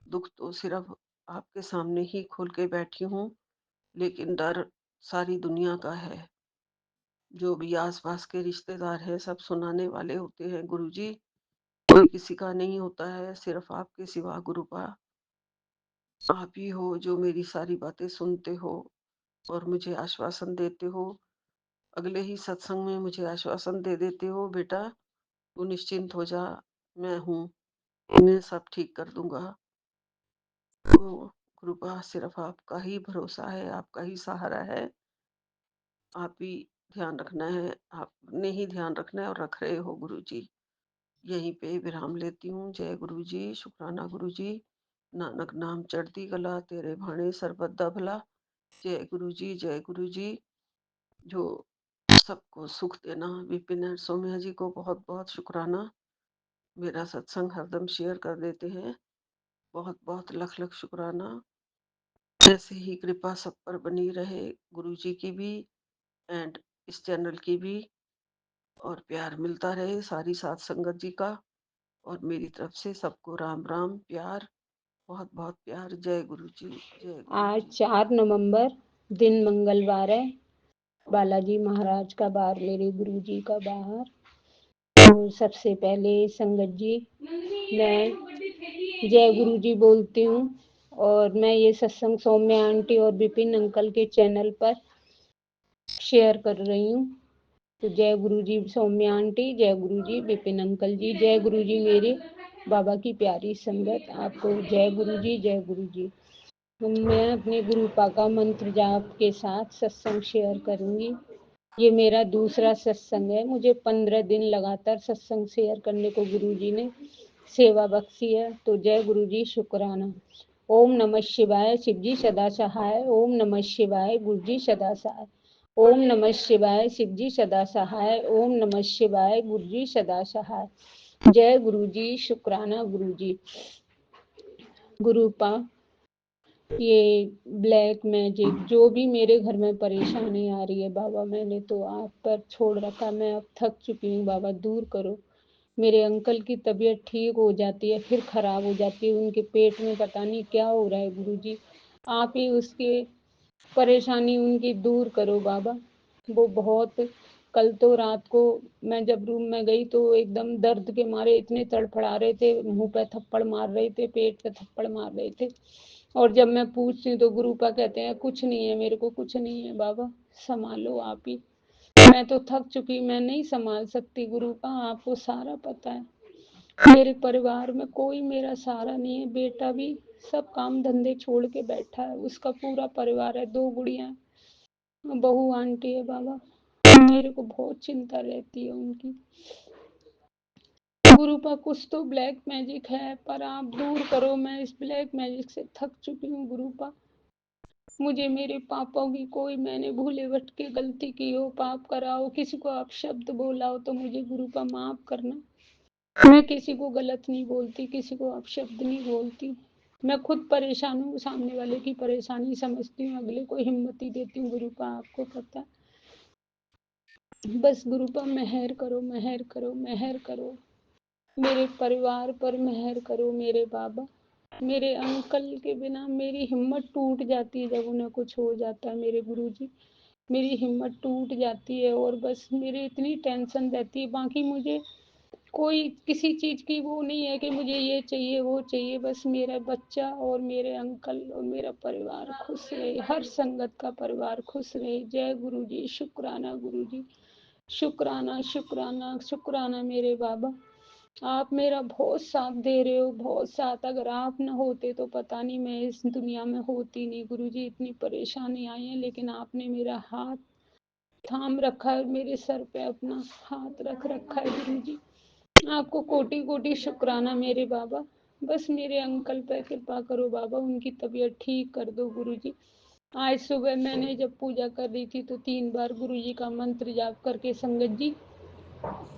C: दुःख तो सिर्फ़ आपके सामने ही खोल के बैठी हूँ, लेकिन डर सारी दुनिया का है। जो भी आस-पास के रिश्तेदार हैं सब सुनाने वाले होते हैं गुरुजी। कोई किसी का नहीं होता है, सिर्फ़ आपके सिवा गुरुपा। आप ही हो जो मेरी सारी बातें सुनते हो और मुझे आश्वासन देते हो। अगले ही सत्संग में मुझे आश्वासन दे देते हो, बेटा तू निश्चिंत हो जा, मैं हूँ, मैं सब ठीक कर दूँगा। तो कृपा सिर्फ़ आपका ही भरोसा है, आपका ही सहारा है। आप ही ध्यान रखना है, आपने ही ध्यान रखना है और रख रहे हो गुरुजी। यहीं पे विराम लेती हूँ। जय गुरुजी, शुक्राना गुरुजी। नानक नाम चढ़ती कला, तेरे भाणे सरबत दा भला। जय गुरुजी, जय गुरुजी। जो सबको सुख देना, विपिन और सौम्या जी को बहुत-बहुत शुक्राना। मेरा सत्संग हरदम शेयर कर देते हैं। बहुत-बहुत लख-लख शुक्राना। ऐसे ही कृपा सब पर बनी रहे, गुरुजी की भी एंड इस चैनल की भी, और प्यार मिलता रहे सारी साध संगत जी का। और मेरी तरफ से सबको राम राम, प्यार, बहुत-बहुत प्यार। जय गुरुजी, जय
D: आज
C: गुरुजी।
D: 4 नवंबर दिन मंगलवार है। बालाजी महाराज का बार, मेरे गुरुजी का बार। तो सबसे पहले संगत जी, मैं जय गुरुजी बोलती हूँ। और मैं ये सत्संग सौम्या आंटी और विपिन अंकल के चैनल पर शेयर कर रही हूँ। तो जय गुरुजी सौम्या आंटी, जय गुरुजी विपिन अंकल जी, जय गुरुजी मेरे बाबा की प्यारी संगत, आपको जय गुरुजी, जय गुरुजी। तो मैं अपने गुरुपा का मंत्र जाप के साथ सत्संग शेयर करूंगी। ये मेरा दूसरा सत्संग है। मुझे 15 दिन लगातार सत्संग शेयर करने को गुरुजी ने सेवा बख्शी है। तो जय गुरुजी, शुक्राना। ओम नमः शिवाय, शिवजी सदा सहाय। ओम नमः शिवाय, गुरुजी सदा सहाय। ओम नमः शिवाय, शिवजी सदा सहाय। ओम नमः शिवाय, गुरुजी सदा सहाय। जय गुरुजी, शुक्राना गुरुजी। गुरुपा, ये ब्लैक मैजिक जो भी मेरे घर में परेशानी आ रही है बाबा, मैंने तो आप पर छोड़ रखा। मैं अब थक चुकी हूँ बाबा, दूर करो। मेरे अंकल की तबीयत ठीक हो जाती है फिर खराब हो जाती है, उनके पेट में पता नहीं क्या हो रहा है गुरुजी। आप ही उसकी परेशानी उनकी दूर करो बाबा। वो बहुत, कल तो रात को मैं जब रूम में गई तो एकदम दर्द के मारे इतने तड़फड़ा रहे थे, मुंह पे थप्पड़ मार रहे थे, पेट पे थप्पड़ मार रहे थे। और जब मैं पूछती हूँ तो गुरुपा कहते हैं कुछ नहीं है, मेरे को कुछ नहीं है बाबा, संभालो आप ही। मैं तो थक चुकी, मैं नहीं संभाल सकती गुरुपा, आपको सारा पता है। मेरे परिवार में कोई मेरा सहारा नहीं है। बेटा भी सब काम धंधे छोड़ के बैठा है, उसका पूरा परिवार है, 2 गुड़िया, बहू आंटी है बाबा। मेरे को बहुत चिंता रहती है उनकी। गुरुपा कुछ तो ब्लैक मैजिक है, पर आप दूर करो। मैं इस ब्लैक मैजिक से थक चुकी हूँ गुरुपा। मुझे मेरे पापों की कोई, मैंने भूले भटके गलती की हो, पाप करा हो, किसी को आप शब्द बोला हो तो मुझे गुरुपा माफ करना। मैं किसी को गलत नहीं बोलती, किसी को आप शब्द नहीं बोलती। मैं खुद परेशान हूँ, सामने वाले की परेशानी समझती हूँ, अगले को हिम्मत ही देती हूँ गुरुपा, आपको पता। बस गुरुपा मेहर करो, मेहर करो, मेहर करो। मेरे परिवार पर मेहर करो मेरे बाबा। मेरे अंकल के बिना मेरी हिम्मत टूट जाती है जब उन्हें कुछ हो जाता है मेरे गुरुजी। मेरी हिम्मत टूट जाती है और बस मेरी इतनी टेंशन रहती है। बाकी मुझे कोई किसी चीज की वो नहीं है कि मुझे ये चाहिए वो चाहिए। बस मेरा बच्चा और मेरे अंकल और मेरा परिवार खुश रहे, हर संगत का परिवार खुश रहे। जय गुरुजी, शुक्राना गुरुजी, शुक्राना शुक्राना शुक्राना मेरे बाबा। आप मेरा बहुत साथ दे रहे हो, बहुत साथ। अगर आप न होते तो पता नहीं मैं इस दुनिया में होती नहीं गुरुजी। इतनी परेशानी आई है लेकिन आपने मेरा हाथ थाम रखा है, मेरे सर पे अपना हाथ रख रखा है गुरुजी। आपको कोटि कोटि शुक्राना मेरे बाबा। बस मेरे अंकल पे कृपा करो बाबा, उनकी तबीयत ठीक कर दो गुरुजी। आज सुबह मैंने जब पूजा कर रही थी तो 3 बार गुरुजी का मंत्र जाप करके संगत जी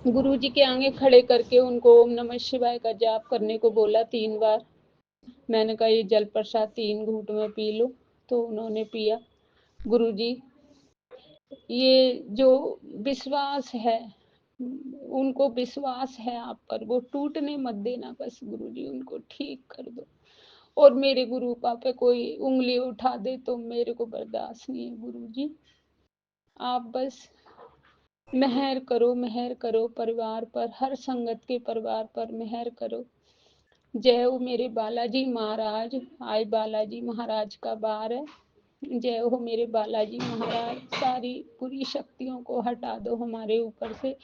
D: गुरुजी के आगे खड़े करके उनको ओम नमः शिवाय का जाप करने को बोला 3 बार। मैंने कहा ये जल प्रसाद 3 घूंट में पी लो, तो उन्होंने पिया। गुरुजी ये जो विश्वास है, उनको विश्वास है आप पर, वो टूटने मत देना बस गुरुजी, उनको ठीक कर दो। और मेरे गुरुपा पे कोई उंगली उठा दे तो मेरे को बर्दाश्त नहीं है गुरुजी। आप बस मेहर करो परिवार पर, हर संगत के परिवार पर मेहर करो। जय हो मेरे बालाजी महाराज। आज बालाजी महाराज का बार है। जय हो मेरे बालाजी महाराज, सारी बुरी शक्तियों को हटा दो हमारे ऊपर से।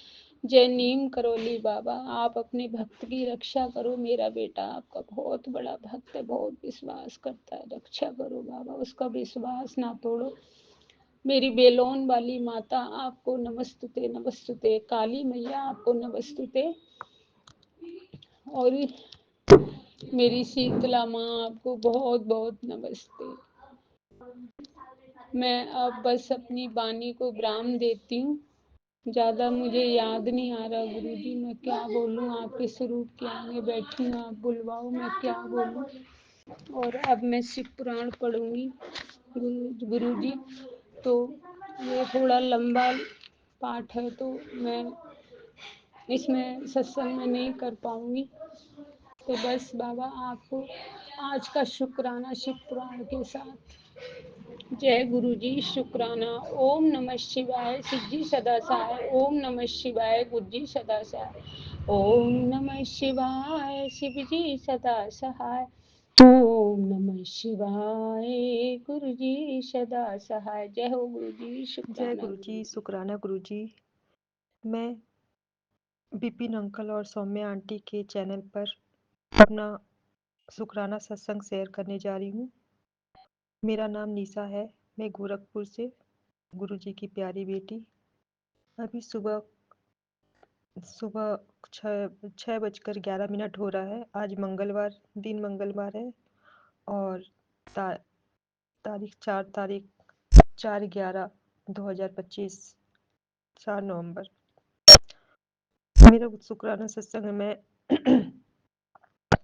D: जय नीम करोली बाबा, आप अपने भक्त की रक्षा करो। मेरा बेटा आपका बहुत बड़ा भक्त है, बहुत विश्वास करता है, रक्षा करो बाबा, उसका विश्वास ना तोड़ो। मेरी बेलोन वाली माता आपको नमस्तुते नमस्तुते, काली मैया आपको नमस्तुते, और मेरी शीतला माँ आपको बहुत बहुत नमस्ते। मैं अब बस अपनी वाणी को विराम देती हूँ। ज़्यादा मुझे याद नहीं आ रहा गुरुजी, मैं क्या बोलूँ, आपके स्वरूप के आगे बैठी हूँ, आप बुलवाओ मैं क्या बोलूँ। और अब मैं शिव पुराण पढ़ूंगी गुरुजी। तो ये थोड़ा लंबा पाठ है तो मैं इसमें सत्संग में नहीं कर पाऊंगी। तो बस बाबा आपको आज का शुक्राना शिव पुराण के साथ। जय गुरु जी, शुक्राना। ओम नमः शिवाय, सिद्धि सदा सहाय। ओम नमः शिवाय, गुरु जी सदा सहाय। ओम नमः शिवाय, शिव जी सदा सहाय। ओम नमः शिवाय, गुरु जी सदा सहाय। जय हो गुरु जी,
E: जय
D: शुक्राना
E: गुरु जी,
D: गुरु जी।
E: शुक्राना गुरु जी। मैं विपिन अंकल और सौम्या आंटी के चैनल पर अपना शुक्राना सत्संग शेयर करने जा रही हूँ। मेरा नाम निशा है, मैं गोरखपुर से गुरु जी की प्यारी बेटी। अभी सुबह सुबह 6:11 हो रहा है। आज मंगलवार, दिन मंगलवार है और ता, तारीख 4/11/2025, 4 नवंबर। मेरा शुक्राना सत्संग में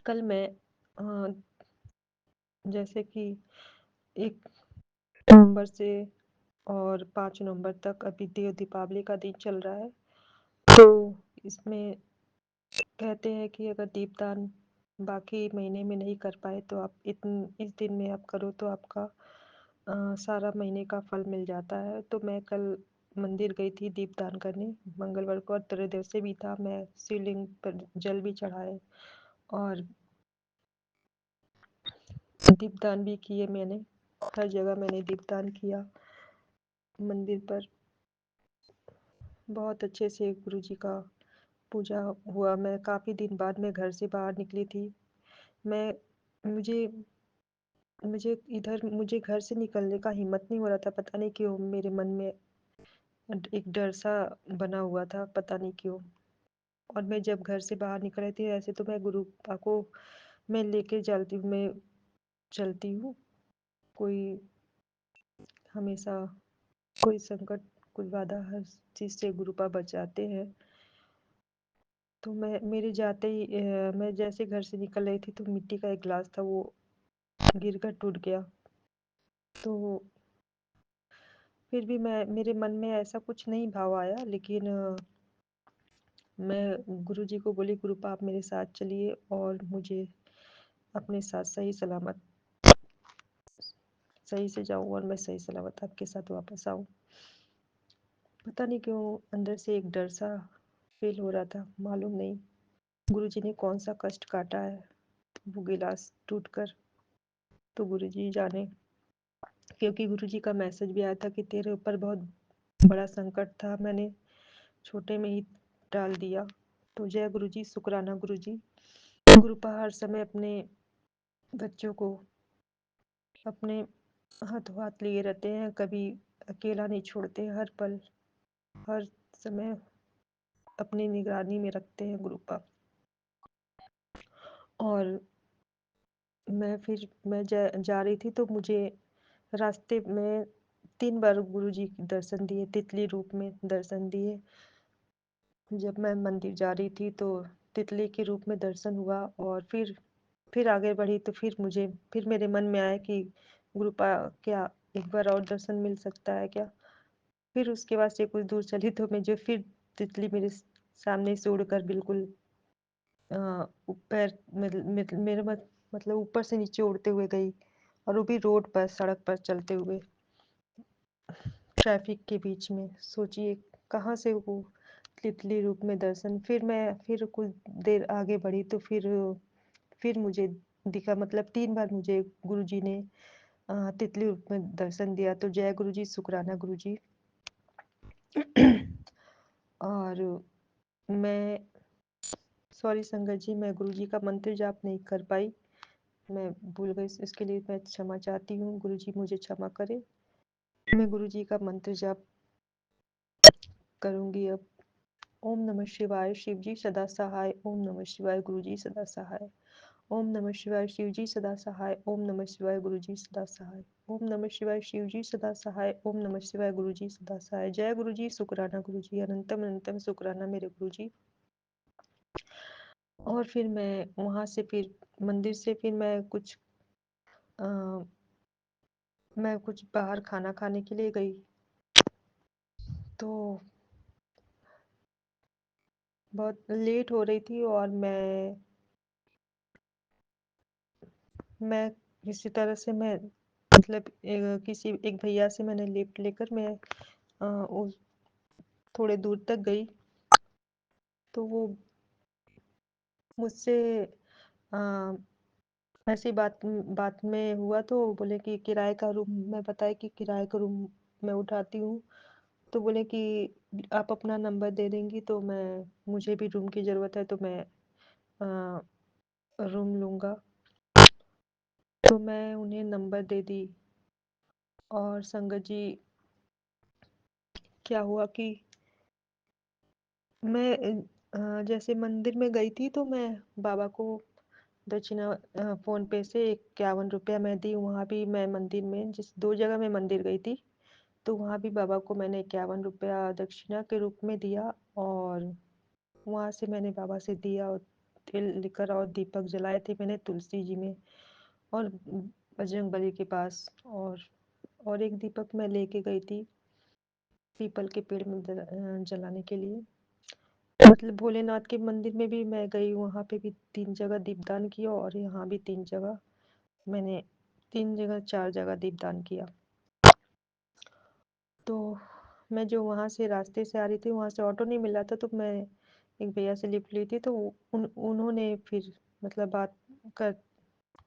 E: कल मैं जैसे कि 1 नवंबर से और 5 नवंबर तक अभी देव दीपावली का दिन चल रहा है। तो इसमें कहते हैं कि अगर दीपदान बाकी महीने में नहीं कर पाए तो आप इस दिन में आप करो तो आपका सारा महीने का फल मिल जाता है। तो मैं कल मंदिर गई थी दीपदान करने, मंगलवार को, और त्रयोदशी भी था। मैं शिवलिंग पर जल भी चढ़ाए और दीपदान भी किए। मैंने हर जगह मैंने दीपदान किया। मंदिर पर बहुत अच्छे से गुरुजी का पूजा हुआ। मैं काफ़ी दिन बाद मैं घर से बाहर निकली थी। मैं मुझे मुझे घर से निकलने का हिम्मत नहीं हो रहा था। पता नहीं क्यों मेरे मन में एक डर सा बना हुआ था, पता नहीं क्यों। और मैं जब घर से बाहर निकल रही थी, ऐसे तो मैं गुरु पापा को मैं लेके चलती हूँ। कोई हमेशा कोई संकट, कोई बाधा, हर चीज़ से गुरु पापा बचाते हैं। तो मेरे जाते ही मैं जैसे घर से निकल रही थी तो मिट्टी का एक गिलास था, वो गिरकर टूट गया। तो फिर भी मेरे मन में ऐसा कुछ नहीं भाव आया, लेकिन मैं गुरुजी को बोली, गुरुपा आप मेरे साथ चलिए और मुझे अपने साथ सही से जाऊँ और मैं सही सलामत आपके साथ वापस आऊँ। पता नहीं क्यों अंदर से एक डर सा फील हो रहा था, मालूम नहीं गुरुजी ने कौन सा कष्ट काटा है वो गिलास टूटकर, तो गुरुजी जाने। क्योंकि गुरुजी का मैसेज भी आया था कि तेरे ऊपर बहुत बड़ा संकट था, मैंने छोटे में ही डाल दिया। तो जय गुरुजी, शुक्राना गुरुजी। गुरुपा हर समय अपने बच्चों को अपने हाथों हाथ लिए रहते हैं, कभी अकेला नहीं छोड़ते, हर पल हर समय अपनी निगरानी में रखते हैं गुरुपा। और मैं जा रही थी तो मुझे रास्ते में 3 बार गुरुजी दर्शन दिए, तितली रूप में दर्शन दिए। जब मैं मंदिर जा रही थी तो तितली के रूप में दर्शन हुआ, और फिर आगे बढ़ी तो फिर मेरे मन में आया कि गुरुपा क्या एक बार और दर्शन मिल सकता है क्या? फिर उसके बाद से कुछ दूर चली तो मुझे फिर तितली मेरे सामने से उड़कर बिल्कुल पैर मेरे मतलब ऊपर से नीचे उड़ते हुए गई, और वो भी रोड पर, सड़क पर चलते हुए ट्रैफिक के बीच में। सोचिए कहाँ से वो तितली रूप में दर्शन। फिर कुछ देर आगे बढ़ी तो फिर मुझे दिखा, मतलब 3 बार मुझे गुरुजी ने तितली रूप में दर्शन दिया। तो जय गुरुजी, शुक्राना गुरुजी। और मैं सॉरी संगत जी, मैं गुरुजी का मंत्र जाप नहीं कर पाई, मैं भूल गई, इसके लिए मैं क्षमा चाहती हूँ। गुरुजी मुझे क्षमा करें। मैं गुरुजी का मंत्र जाप करूँगी अब। ओम नमः शिवाय, शिव जी सदा सहाय। ओम नमः शिवाय, गुरु जी सदा सहाय। ओम नमः शिवाय, शिव जी सदा सहाय। ओम नमः शिवाय, गुरु जी सदा सहाय। ओम नमः शिवाय, शिव जी सदा सहाय। ओम नमः शिवाय, गुरु जी सदा सहाय। जय गुरु जी, शुक्राना गुरु जी, अनंतम अनंतम शुक्राना मेरे गुरु जी। और फिर मैं वहाँ से, फिर मंदिर से फिर मैं कुछ बाहर खाना खाने के लिए गई, तो बहुत लेट हो रही थी, और मैं किसी तरह से मैं मतलब किसी एक भैया से मैंने लिफ्ट लेकर मैं उस थोड़े दूर तक गई। तो वो मुझसे अ, ऐसी बात में हुआ, तो बोले कि किराए का रूम, मैं बताया कि किराए का रूम मैं उठाती हूँ। तो बोले कि आप अपना नंबर दे देंगी तो मुझे भी रूम की ज़रूरत है, तो मैं रूम लूँगा। तो मैं उन्हें नंबर दे दी। और संगत जी, क्या हुआ कि मैं जैसे मंदिर में गई थी, तो मैं बाबा को दक्षिणा फोन पे से 51 रुपया मैं दी। वहाँ भी मैं मंदिर में, जिस 2 जगह मैं मंदिर गई थी, तो वहाँ भी बाबा को मैंने 51 रुपया दक्षिणा के रूप में दिया। और वहाँ से मैंने बाबा से दिया, और तिल लेकर और दीपक जलाए थे मैंने तुलसी जी में और बजरंग बली के पास। और एक दीपक मैं लेके गई थी पीपल के पेड़ में जलाने के लिए। मतलब भोलेनाथ के मंदिर में भी मैं गई, वहाँ पे भी 3 जगह दीपदान किया, और यहाँ भी 3 जगह मैंने 3 जगह 4 जगह दीपदान किया। तो मैं जो वहाँ से रास्ते से आ रही थी, वहाँ से ऑटो नहीं मिल रहा था, तो मैं एक भैया से लिफ्ट ली थी। तो उन्होंने फिर मतलब बात कर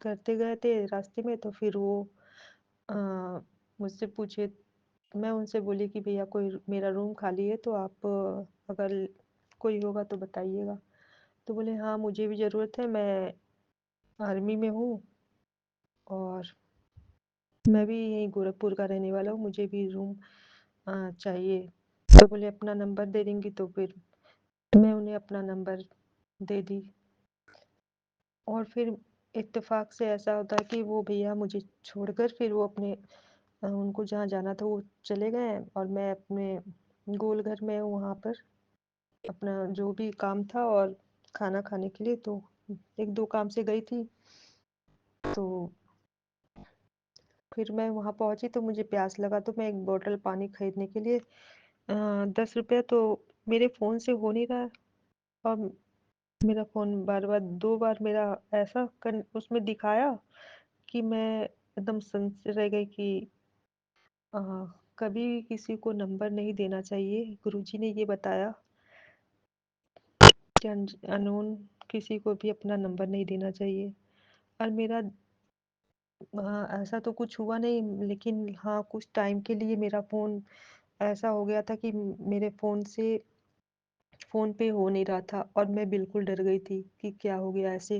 E: करते गए थे रास्ते में, तो फिर वो अ, मुझसे पूछे। मैं उनसे बोली कि भैया कोई मेरा रूम खाली है, तो आप अगर कोई होगा तो बताइएगा। तो बोले हाँ मुझे भी ज़रूरत है, मैं आर्मी में हूँ, और मैं भी यहीं गोरखपुर का रहने वाला हूँ, मुझे भी रूम चाहिए। तो बोले अपना नंबर दे देंगी, तो फिर मैं उन्हें अपना नंबर दे दी। और फिर इत्तेफाक से ऐसा होता है कि वो भैया मुझे छोड़कर फिर वो अपने उनको जहाँ जाना था वो चले गए, और मैं अपने गोल घर में वहाँ पर अपना जो भी काम था और खाना खाने के लिए, तो 1-2 काम से गई थी। तो फिर मैं वहाँ पहुँची, तो मुझे प्यास लगा, तो मैं एक बोतल पानी खरीदने के लिए 10 रुपया तो मेरे फ़ोन से हो नहीं रहा है। और मेरा फ़ोन बार-बार 2 बार मेरा ऐसा कन उसमें दिखाया कि मैं एकदम सन्न रह गई कि अ, कभी भी किसी को नंबर नहीं देना चाहिए। गुरुजी ने ये बताया कि अननोन किसी को भी अपना नंबर नहीं देना चाहिए। और मेरा ऐसा तो कुछ हुआ नहीं, लेकिन हाँ, कुछ टाइम के लिए मेरा फ़ोन ऐसा हो गया था कि मेरे फ़ोन पे हो नहीं रहा था, और मैं बिल्कुल डर गई थी कि क्या हो गया ऐसे।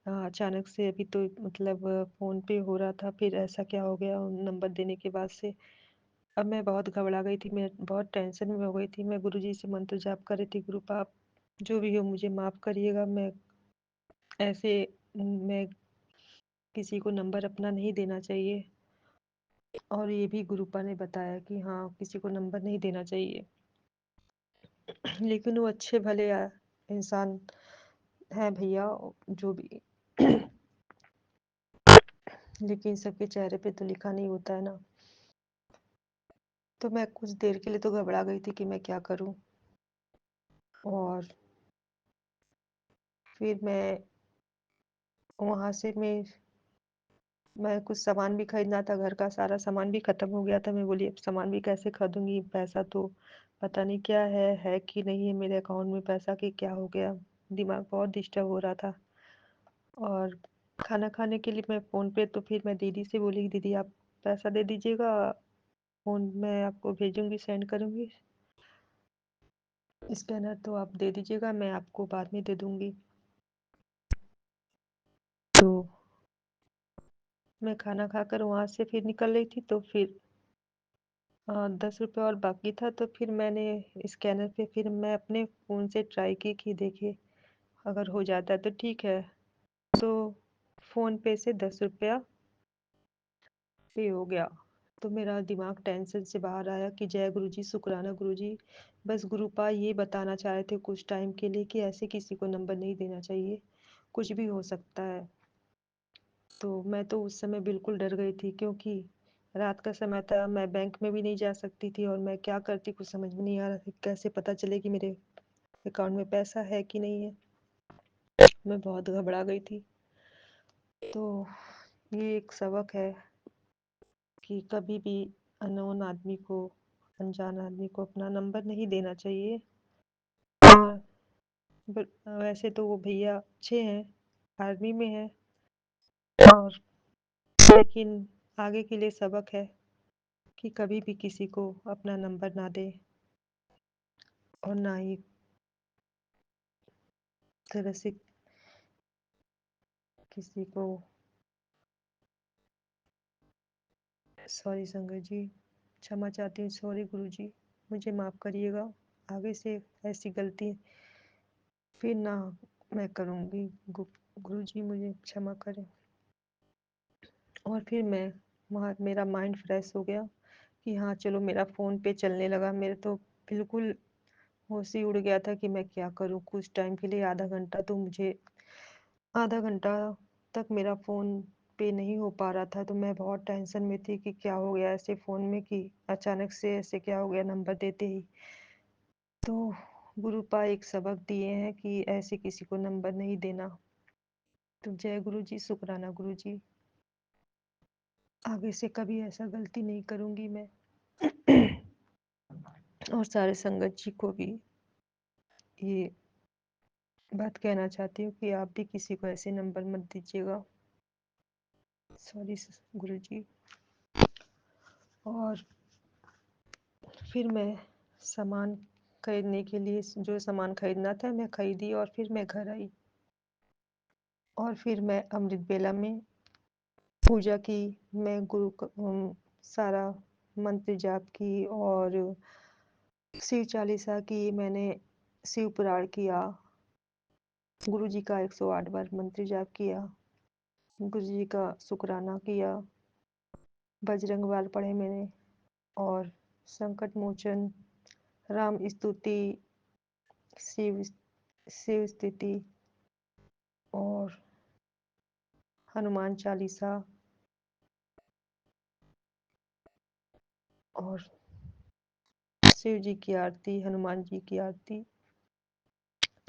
E: अचानक से अभी तो मतलब फ़ोन पे हो रहा था, फिर ऐसा क्या हो गया नंबर देने के बाद से। अब मैं बहुत घबरा गई थी, मैं बहुत टेंशन में हो गई थी। मैं गुरुजी से मंत्र जाप कर रही थी, गुरु आप जो भी हो मुझे माफ़ करिएगा। मैं किसी को नंबर अपना नहीं देना चाहिए। और ये भी गुरुपा ने बताया कि हाँ, किसी को नंबर नहीं देना चाहिए। लेकिन वो अच्छे भले इंसान हैं भैया, जो भी लेकिन सबके चेहरे पे तो लिखा नहीं होता है ना। तो मैं कुछ देर के लिए तो घबरा गई थी कि मैं क्या करूं। और फिर मैं वहां से मैं कुछ सामान भी खरीदना था, घर का सारा सामान भी खत्म हो गया था। मैं बोली अब सामान भी कैसे खरीदूंगी, पैसा तो पता नहीं क्या है कि नहीं है मेरे अकाउंट में पैसा, कि क्या हो गया। दिमाग बहुत डिस्टर्ब हो रहा था। और खाना खाने के लिए मैं फ़ोन पे, तो फिर मैं दीदी से बोली दीदी आप पैसा दे दीजिएगा, फ़ोन मैं आपको भेजूंगी, सेंड करूंगी स्कैनर, तो आप दे दीजिएगा, मैं आपको बाद में दे दूंगी। तो मैं खाना खाकर वहां से फिर निकल रही थी, तो फिर 10 रुपये और बाकी था। तो फिर मैंने स्कैनर पे फिर मैं अपने फ़ोन से ट्राई की कि देखिए अगर हो जाता है तो ठीक है। तो फ़ोन पे से 10 रुपया पे हो गया। तो मेरा दिमाग टेंशन से बाहर आया कि जय गुरु जी, शुक्राना गुरु जी। बस गुरुपा ये बताना चाह रहे थे कुछ टाइम के लिए कि ऐसे किसी को नंबर नहीं देना चाहिए, कुछ भी हो सकता है। तो मैं तो उस समय बिल्कुल डर गई थी, क्योंकि रात का समय था, मैं बैंक में भी नहीं जा सकती थी, और मैं क्या करती कुछ समझ में नहीं आ रहा था, कैसे पता चले कि मेरे अकाउंट में पैसा है कि नहीं है। मैं बहुत घबरा गई थी। तो ये एक सबक है कि कभी भी अननोन आदमी को, अनजान आदमी को अपना नंबर नहीं देना चाहिए। और वैसे तो वो भैया अच्छे हैं, आर्मी में हैं, और लेकिन आगे के लिए सबक है कि कभी भी किसी को अपना नंबर ना दे, और ना ही तरह से किसी को। सॉरी संगत जी, क्षमा चाहती हूँ, सॉरी गुरु जी, मुझे माफ़ करिएगा। आगे से ऐसी गलती फिर ना मैं करूँगी। गुरु जी मुझे क्षमा करें। और फिर मैं वहाँ मेरा माइंड फ्रेश हो गया कि हाँ चलो, मेरा फ़ोन पे चलने लगा। मेरे तो बिल्कुल होश ही उड़ गया था कि मैं क्या करूँ। कुछ टाइम के लिए आधा घंटा तक मेरा फ़ोन पे नहीं हो पा रहा था। तो मैं बहुत टेंशन में थी कि क्या हो गया ऐसे फ़ोन में, कि अचानक से ऐसे क्या हो गया नंबर देते ही। तो गुरुपा एक सबक दिए हैं कि ऐसे किसी को नंबर नहीं देना। तो जय गुरु जी, शुक्राना गुरु जी। आगे से कभी ऐसा गलती नहीं करूँगी मैं। और सारे संगत जी को भी ये बात कहना चाहती हूँ कि आप भी किसी को ऐसे नंबर मत दीजिएगा। सॉरी गुरु जी। और फिर मैं सामान खरीदने के लिए, जो सामान खरीदना था मैं खरीदी, और फिर मैं घर आई। और फिर मैं अमृत बेला में पूजा की। मैं सारा मंत्र जाप की, और शिव चालीसा की, मैंने शिव पुराण किया, गुरु जी का 108 बार मंत्र जाप किया, गुरु जी का शुक्राना किया, बजरंग बाण पढ़े मैंने, और संकट मोचन, राम स्तुति, शिव शिव स्तुति, और हनुमान चालीसा, और शिव जी की आरती, हनुमान जी की आरती,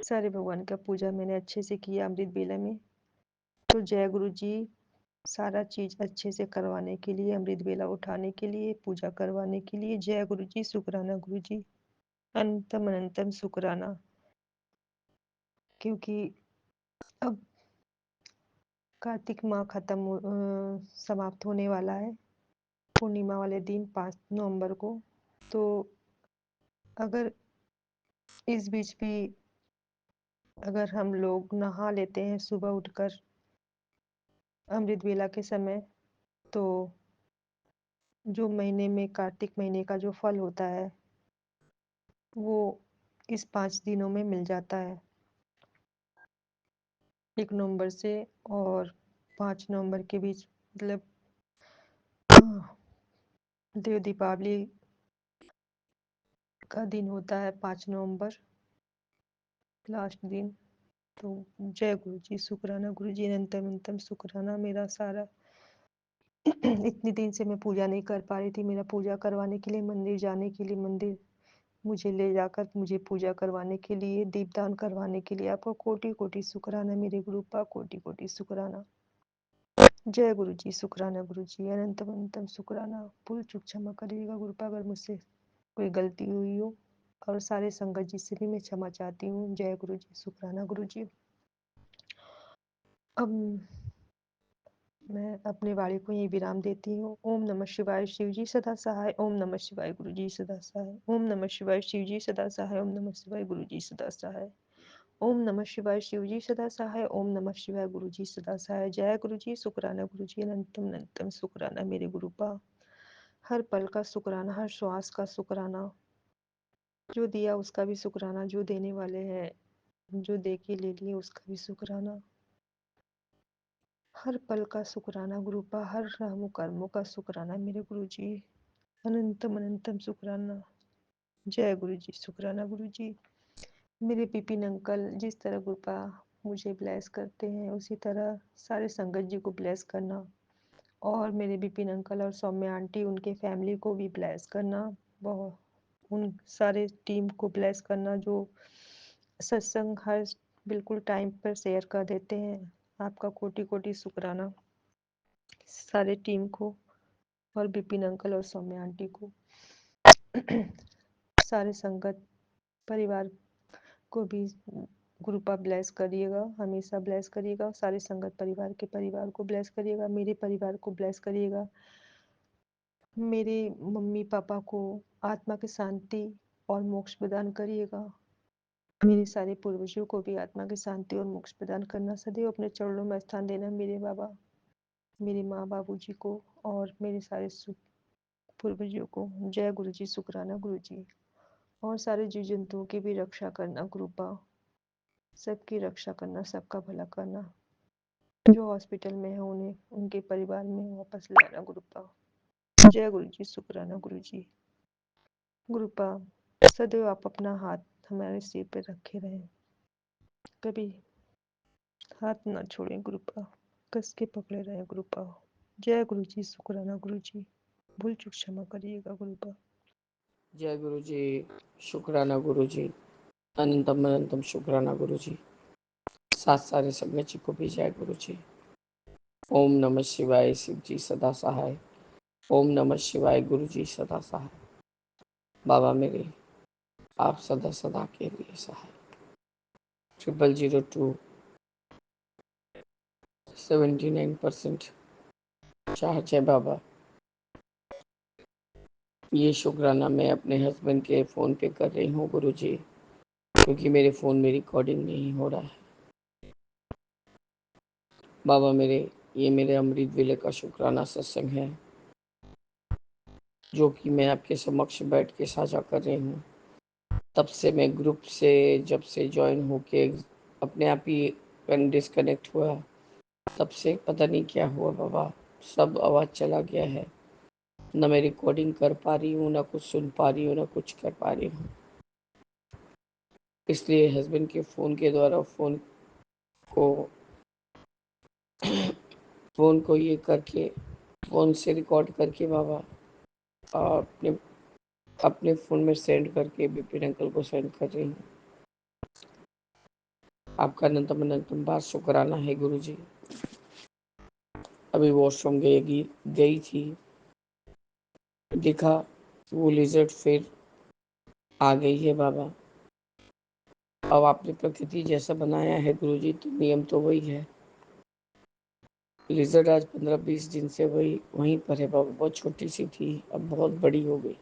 E: सारे भगवान का पूजा मैंने अच्छे से किया अमृत बेला में। तो जय गुरु जी, सारा चीज अच्छे से करवाने के लिए, अमृत बेला उठाने के लिए, पूजा करवाने के लिए, जय गुरु जी, शुक्राना गुरु जी, अनंतम अनंतम शुक्राना। क्योंकि अब कार्तिक माह समाप्त होने वाला है, पूर्णिमा वाले दिन 5 नवंबर को। तो अगर इस बीच भी अगर हम लोग नहा लेते हैं सुबह उठकर अमृत वेला के समय, तो जो महीने में कार्तिक महीने का जो फल होता है वो इस 5 दिनों में मिल जाता है, 1 नवंबर से और 5 नवंबर के बीच, मतलब देव दीपावली का दिन होता है 5 नवंबर, लास्ट दिन। तो जय गुरु जी, शुक्राना गुरु जी, अनंतम अनंतम शुक्राना। मेरा सारा इतने दिन से मैं पूजा नहीं कर पा रही थी, मेरा पूजा करवाने के लिए, मंदिर जाने के लिए, मंदिर मुझे ले जाकर मुझे पूजा करवाने के लिए, दीपदान करवाने के लिए आपको कोटि कोटि शुक्राना मेरे गुरु पा, कोटि कोटि शुक्राना। जय गुरु जी, शुक्राना गुरु जी, अनंतम अनंतम शुक्राना। भूल चूक क्षमा करिएगा गुरु पा, अगर मुझसे कोई गलती हुई हो, और सारे संगत जी से भी मैं क्षमा चाहती हूँ। जय गुरु जी, शुक्राना गुरु जी। अब मैं अपने वाणी को यही विराम देती हूँ। ओम नमः शिवाय, शिव जी सदा सहाय। ओम नमः शिवाय, गुरु जी सदा सहाय। ओम नमः शिवाय, शिव जी सदा सहाय। ओम नमः शिवाय, गुरु जी सदा सहाय। ओम नमः शिवाय, शिव जी सदा सहाय। ओम नमः शिवाय, गुरु जी सदा सहाय। जय गुरु जी, शुक्राना गुरु जी, अनंतम अनंतम शुक्राना मेरे गुरु पा। हर पल का शुक्राना, हर श्वास का शुक्राना। जो दिया उसका भी शुक्राना, जो देने वाले हैं, जो दे के ले लिए उसका भी शुक्राना। हर पल का शुक्राना गुरु पा, हर नामों कर्मों का शुक्राना मेरे गुरु जी, अनंतम अनंतम शुक्राना। जय गुरु जी, शुक्राना गुरु जी। मेरे पिपिन अंकल जिस तरह गुरु पा मुझे ब्लेस करते हैं, उसी तरह सारे संगत जी को ब्लेस करना, और मेरे बिपिन अंकल और सौम्या आंटी उनके फैमिली को भी ब्लेस करना, बहुत उन सारे टीम को ब्लेस करना जो सत्संग हर बिल्कुल टाइम पर शेयर कर देते हैं। आपका कोटि कोटि शुक्राना सारे टीम को, और बिपिन अंकल और सौम्या आंटी को। सारे संगत परिवार को भी गुरुपा ब्लेस करिएगा, हमेशा ब्लेस करिएगा। सारे संगत परिवार के परिवार को ब्लेस करिएगा, मेरे परिवार को ब्लेस करिएगा। मेरे मम्मी पापा को आत्मा की शांति और मोक्ष प्रदान करिएगा। मेरे सारे पूर्वजों को भी आत्मा की शांति और मोक्ष प्रदान करना। सदैव अपने चरणों में स्थान देना मेरे बाबा, मेरे माँ बाबू जी को, और मेरे सारे पूर्वजों को। जय गुरु जी, शुक्राना गुरु जी। और सारे जीव जंतुओं की भी रक्षा करना गुरुपा, सबकी रक्षा करना, सबका भला करना। जो हॉस्पिटल में है उन्हें उनके परिवार में वापस ले आना गुरुपा। जय गुरु जी, शुक्राना गुरु जी। गुरुपा सदैव आप अपना हाथ हमारे सिर पर रखे रहें, कभी हाथ ना छोड़ें गुरुपा, कस के पकड़े रहें गुरुपा। जय गुरु जी, शुक्राना गुरु जी। भूल चूक क्षमा करिएगा गुरुपा।
B: जय गुरु जी, शुक्राना गुरु जी, अनंतम अनंतम शुक्राना गुरु जी। साथ सारे संगत जी को भी जय गुरु जी। ओम नमः शिवाय, शिव जी सदा सहाय। ओम नमः शिवाय, गुरु जी सदा सहाय। बाबा मेरे, आप सदा सदा के लिए सहाय। 0002 79% चार्ज है बाबा। ये शुक्राना मैं अपने हस्बैंड के फ़ोन पे कर रही हूँ गुरु जी, क्योंकि मेरे फ़ोन में रिकॉर्डिंग नहीं हो रहा है। बाबा मेरे, ये मेरे अमृत वेले का शुक्राना सत्संग है, जो कि मैं आपके समक्ष बैठ के साझा कर रही हूँ। तब से मैं ग्रुप से जब से ज्वाइन होके अपने आप ही डिस्कनेक्ट हुआ, तब से पता नहीं क्या हुआ बाबा, सब आवाज़ चला गया है। ना मैं रिकॉर्डिंग कर पा रही हूँ, ना कुछ सुन पा रही हूँ, ना कुछ कर पा रही हूँ। इसलिए हस्बैंड के फ़ोन के द्वारा को फ़ोन को ये करके, फ़ोन से रिकॉर्ड करके बाबा, और अपने फ़ोन में सेंड करके बिपिन अंकल को सेंड कर रही हूँ। आपका अनंतम अनंतम बार शुक्राना है गुरु जी। अभी वॉशरूम गई थी, देखा वो लिजर्ड फिर आ गई है बाबा। अब आपने प्रकृति जैसा बनाया है गुरु जी, तो नियम तो वही है। लिजर्ड आज 15-20 दिन से वहीं पर है बाबा। बहुत छोटी सी थी, अब बहुत बड़ी हो गई।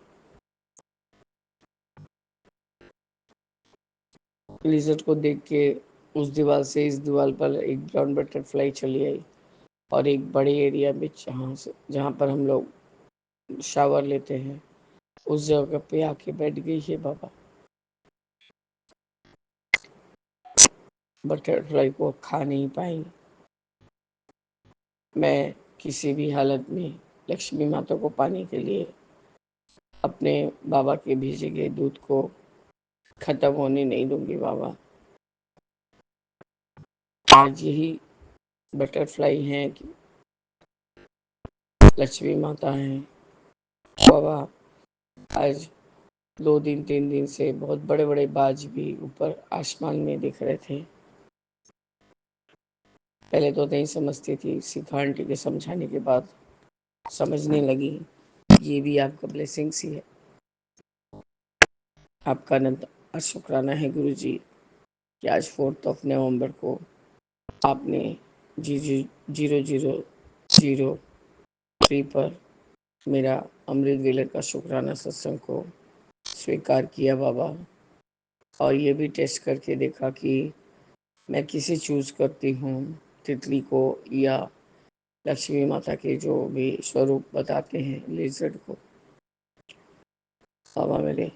B: लिजर्ड को देख के उस दीवार से इस दीवार पर एक ब्राउन बटरफ्लाई चली आई, और एक बड़े एरिया में जहाँ पर हम लोग शावर लेते हैं, उस जगह पे आके बैठ गई है बाबा। बटरफ्लाई को खा नहीं पाई। मैं किसी भी हालत में लक्ष्मी माता को पाने के लिए
F: अपने बाबा के भेजे गए दूध को खत्म होने नहीं दूंगी बाबा। आज यही बटरफ्लाई हैं कि लक्ष्मी माता हैं बाबा। आज 2 दिन 3 दिन से बहुत बड़े बड़े बाज भी ऊपर आसमान में दिख रहे थे। पहले तो नहीं समझती थी, सीखा आंटी के समझाने के बाद समझने लगी। ये भी आपका ब्लेसिंग्स ही है। आपका अनंत शुक्राना है गुरु जी कि आज 4 नवंबर को आपने 0003 पर मेरा अमृत वेले का शुक्राना सत्संग को स्वीकार किया बाबा। और ये भी टेस्ट करके देखा कि मैं किसे चूज करती हूँ, तितली को या लक्ष्मी माता के जो भी स्वरूप बताते हैं लिजर्ड को। बाबा मेरे,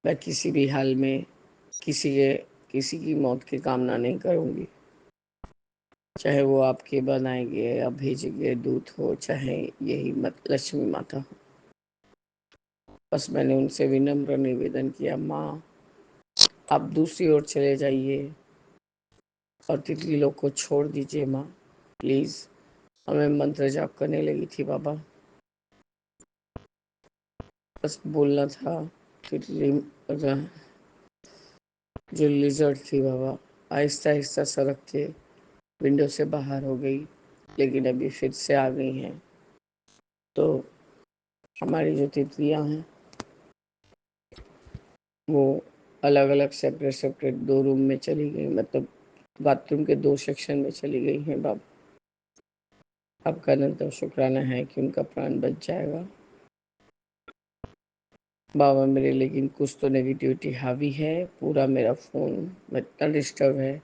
F: मैं किसी भी हाल में किसी की मौत की कामना नहीं करूँगी, चाहे वो आपके बनाए गए या भेजे गए दूत हो, चाहे यही लक्ष्मी माता हो। बस मैंने उनसे विनम्र निवेदन किया, माँ आप दूसरी ओर चले जाइए और तितली लोग को छोड़ दीजिए माँ प्लीज़। और मैं मंत्र जाप करने लगी थी बाबा। बस बोलना था। तितली जो लिजर्ड थी बाबा आहिस्ता आहिस्ता सड़क के विंडो से बाहर हो गई, लेकिन अभी फिर से आ गई हैं। तो हमारी जो तितलियाँ हैं वो अलग अलग सेपरेट सेपरेट 2 रूम में चली गई, मतलब बाथरूम के 2 सेक्शन में चली गई हैं बाबा। आपका अनंत शुक्राना है कि उनका प्राण बच जाएगा बाबा मेरे। लेकिन कुछ तो नेगेटिविटी हावी है, पूरा मेरा फ़ोन में इतना डिस्टर्ब है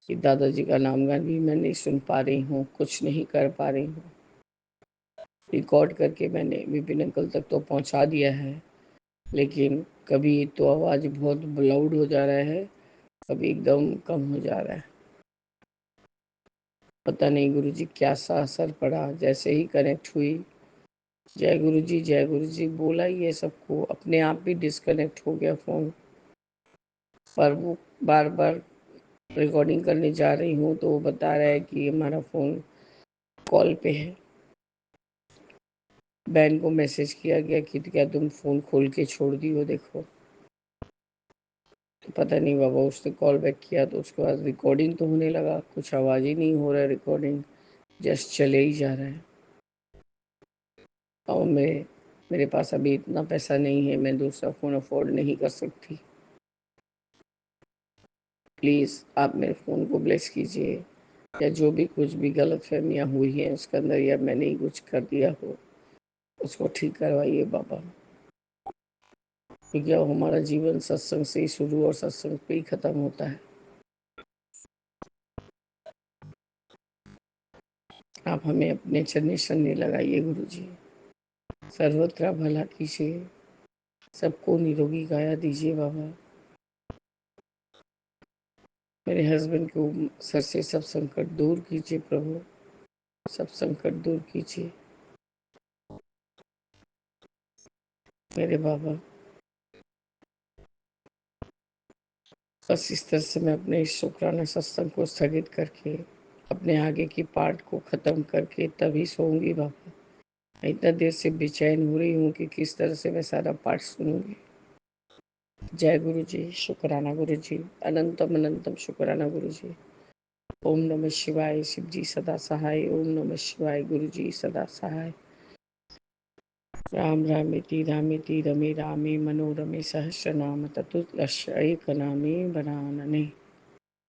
F: कि दादाजी का नामगान भी मैं नहीं सुन पा रही हूँ, कुछ नहीं कर पा रही हूँ। रिकॉर्ड करके मैंने विपिन अंकल तक तो पहुँचा दिया है, लेकिन कभी तो आवाज़ बहुत लाउड हो जा रहा है, कभी एकदम कम हो जा रहा है। पता नहीं गुरुजी क्या सा असर पड़ा। जैसे ही कनेक्ट हुई, जय गुरु जी बोला ये सबको, अपने आप भी डिस्कनेक्ट हो गया फ़ोन। पर वो बार बार रिकॉर्डिंग करने जा रही हूँ तो वो बता रहा है कि हमारा फ़ोन कॉल पे है। बहन को मैसेज किया गया कि क्या तुम फ़ोन खोल के छोड़ दी हो देखो। तो पता नहीं बाबा, उसने कॉल बैक किया तो उसके बाद रिकॉर्डिंग तो होने लगा, कुछ आवाज़ ही नहीं हो रहा है, रिकॉर्डिंग जस्ट चले ही जा रहा है। और मेरे पास अभी इतना पैसा नहीं है, मैं दूसरा फ़ोन अफोर्ड नहीं कर सकती। प्लीज़ आप मेरे फ़ोन को ब्लेस कीजिए, या जो भी कुछ भी गलतफहमियाँ हुई हैं उसके अंदर, या मैंने ही कुछ कर दिया हो उसको ठीक करवाइए बाबा। क्योंकि अब हमारा जीवन सत्संग से ही शुरू और सत्संग पे ही ख़त्म होता है। आप हमें अपने चरनी शरणी लगाइए गुरु जी, सर्वत्र भला कीजिए, सबको निरोगी काया दीजिए बाबा। मेरे हस्बैंड को सर से सब संकट दूर कीजिए प्रभु, सब संकट दूर कीजिए मेरे बाबा। बस इस तरह से मैं अपने इस शुक्राना सत्संग को स्थगित करके अपने आगे की पार्ट को ख़त्म करके तभी सोऊंगी बाबा। मैं इतना देर से बेचैन हो रही हूँ कि किस तरह से मैं सारा पार्ट सुनूंगी। जय गुरु जी, शुक्राना गुरु जी, अनंतम अनंतम शुक्राना गुरु जी। ओम नमः शिवाय, शिव जी सदा सहाय। ओम नमः शिवाय, गुरु जी सदा सहाय। राम रामेति रामेति रमे रामे मनोरमे सहस्रनाम ततुल्यस्य एकनामे वरानने।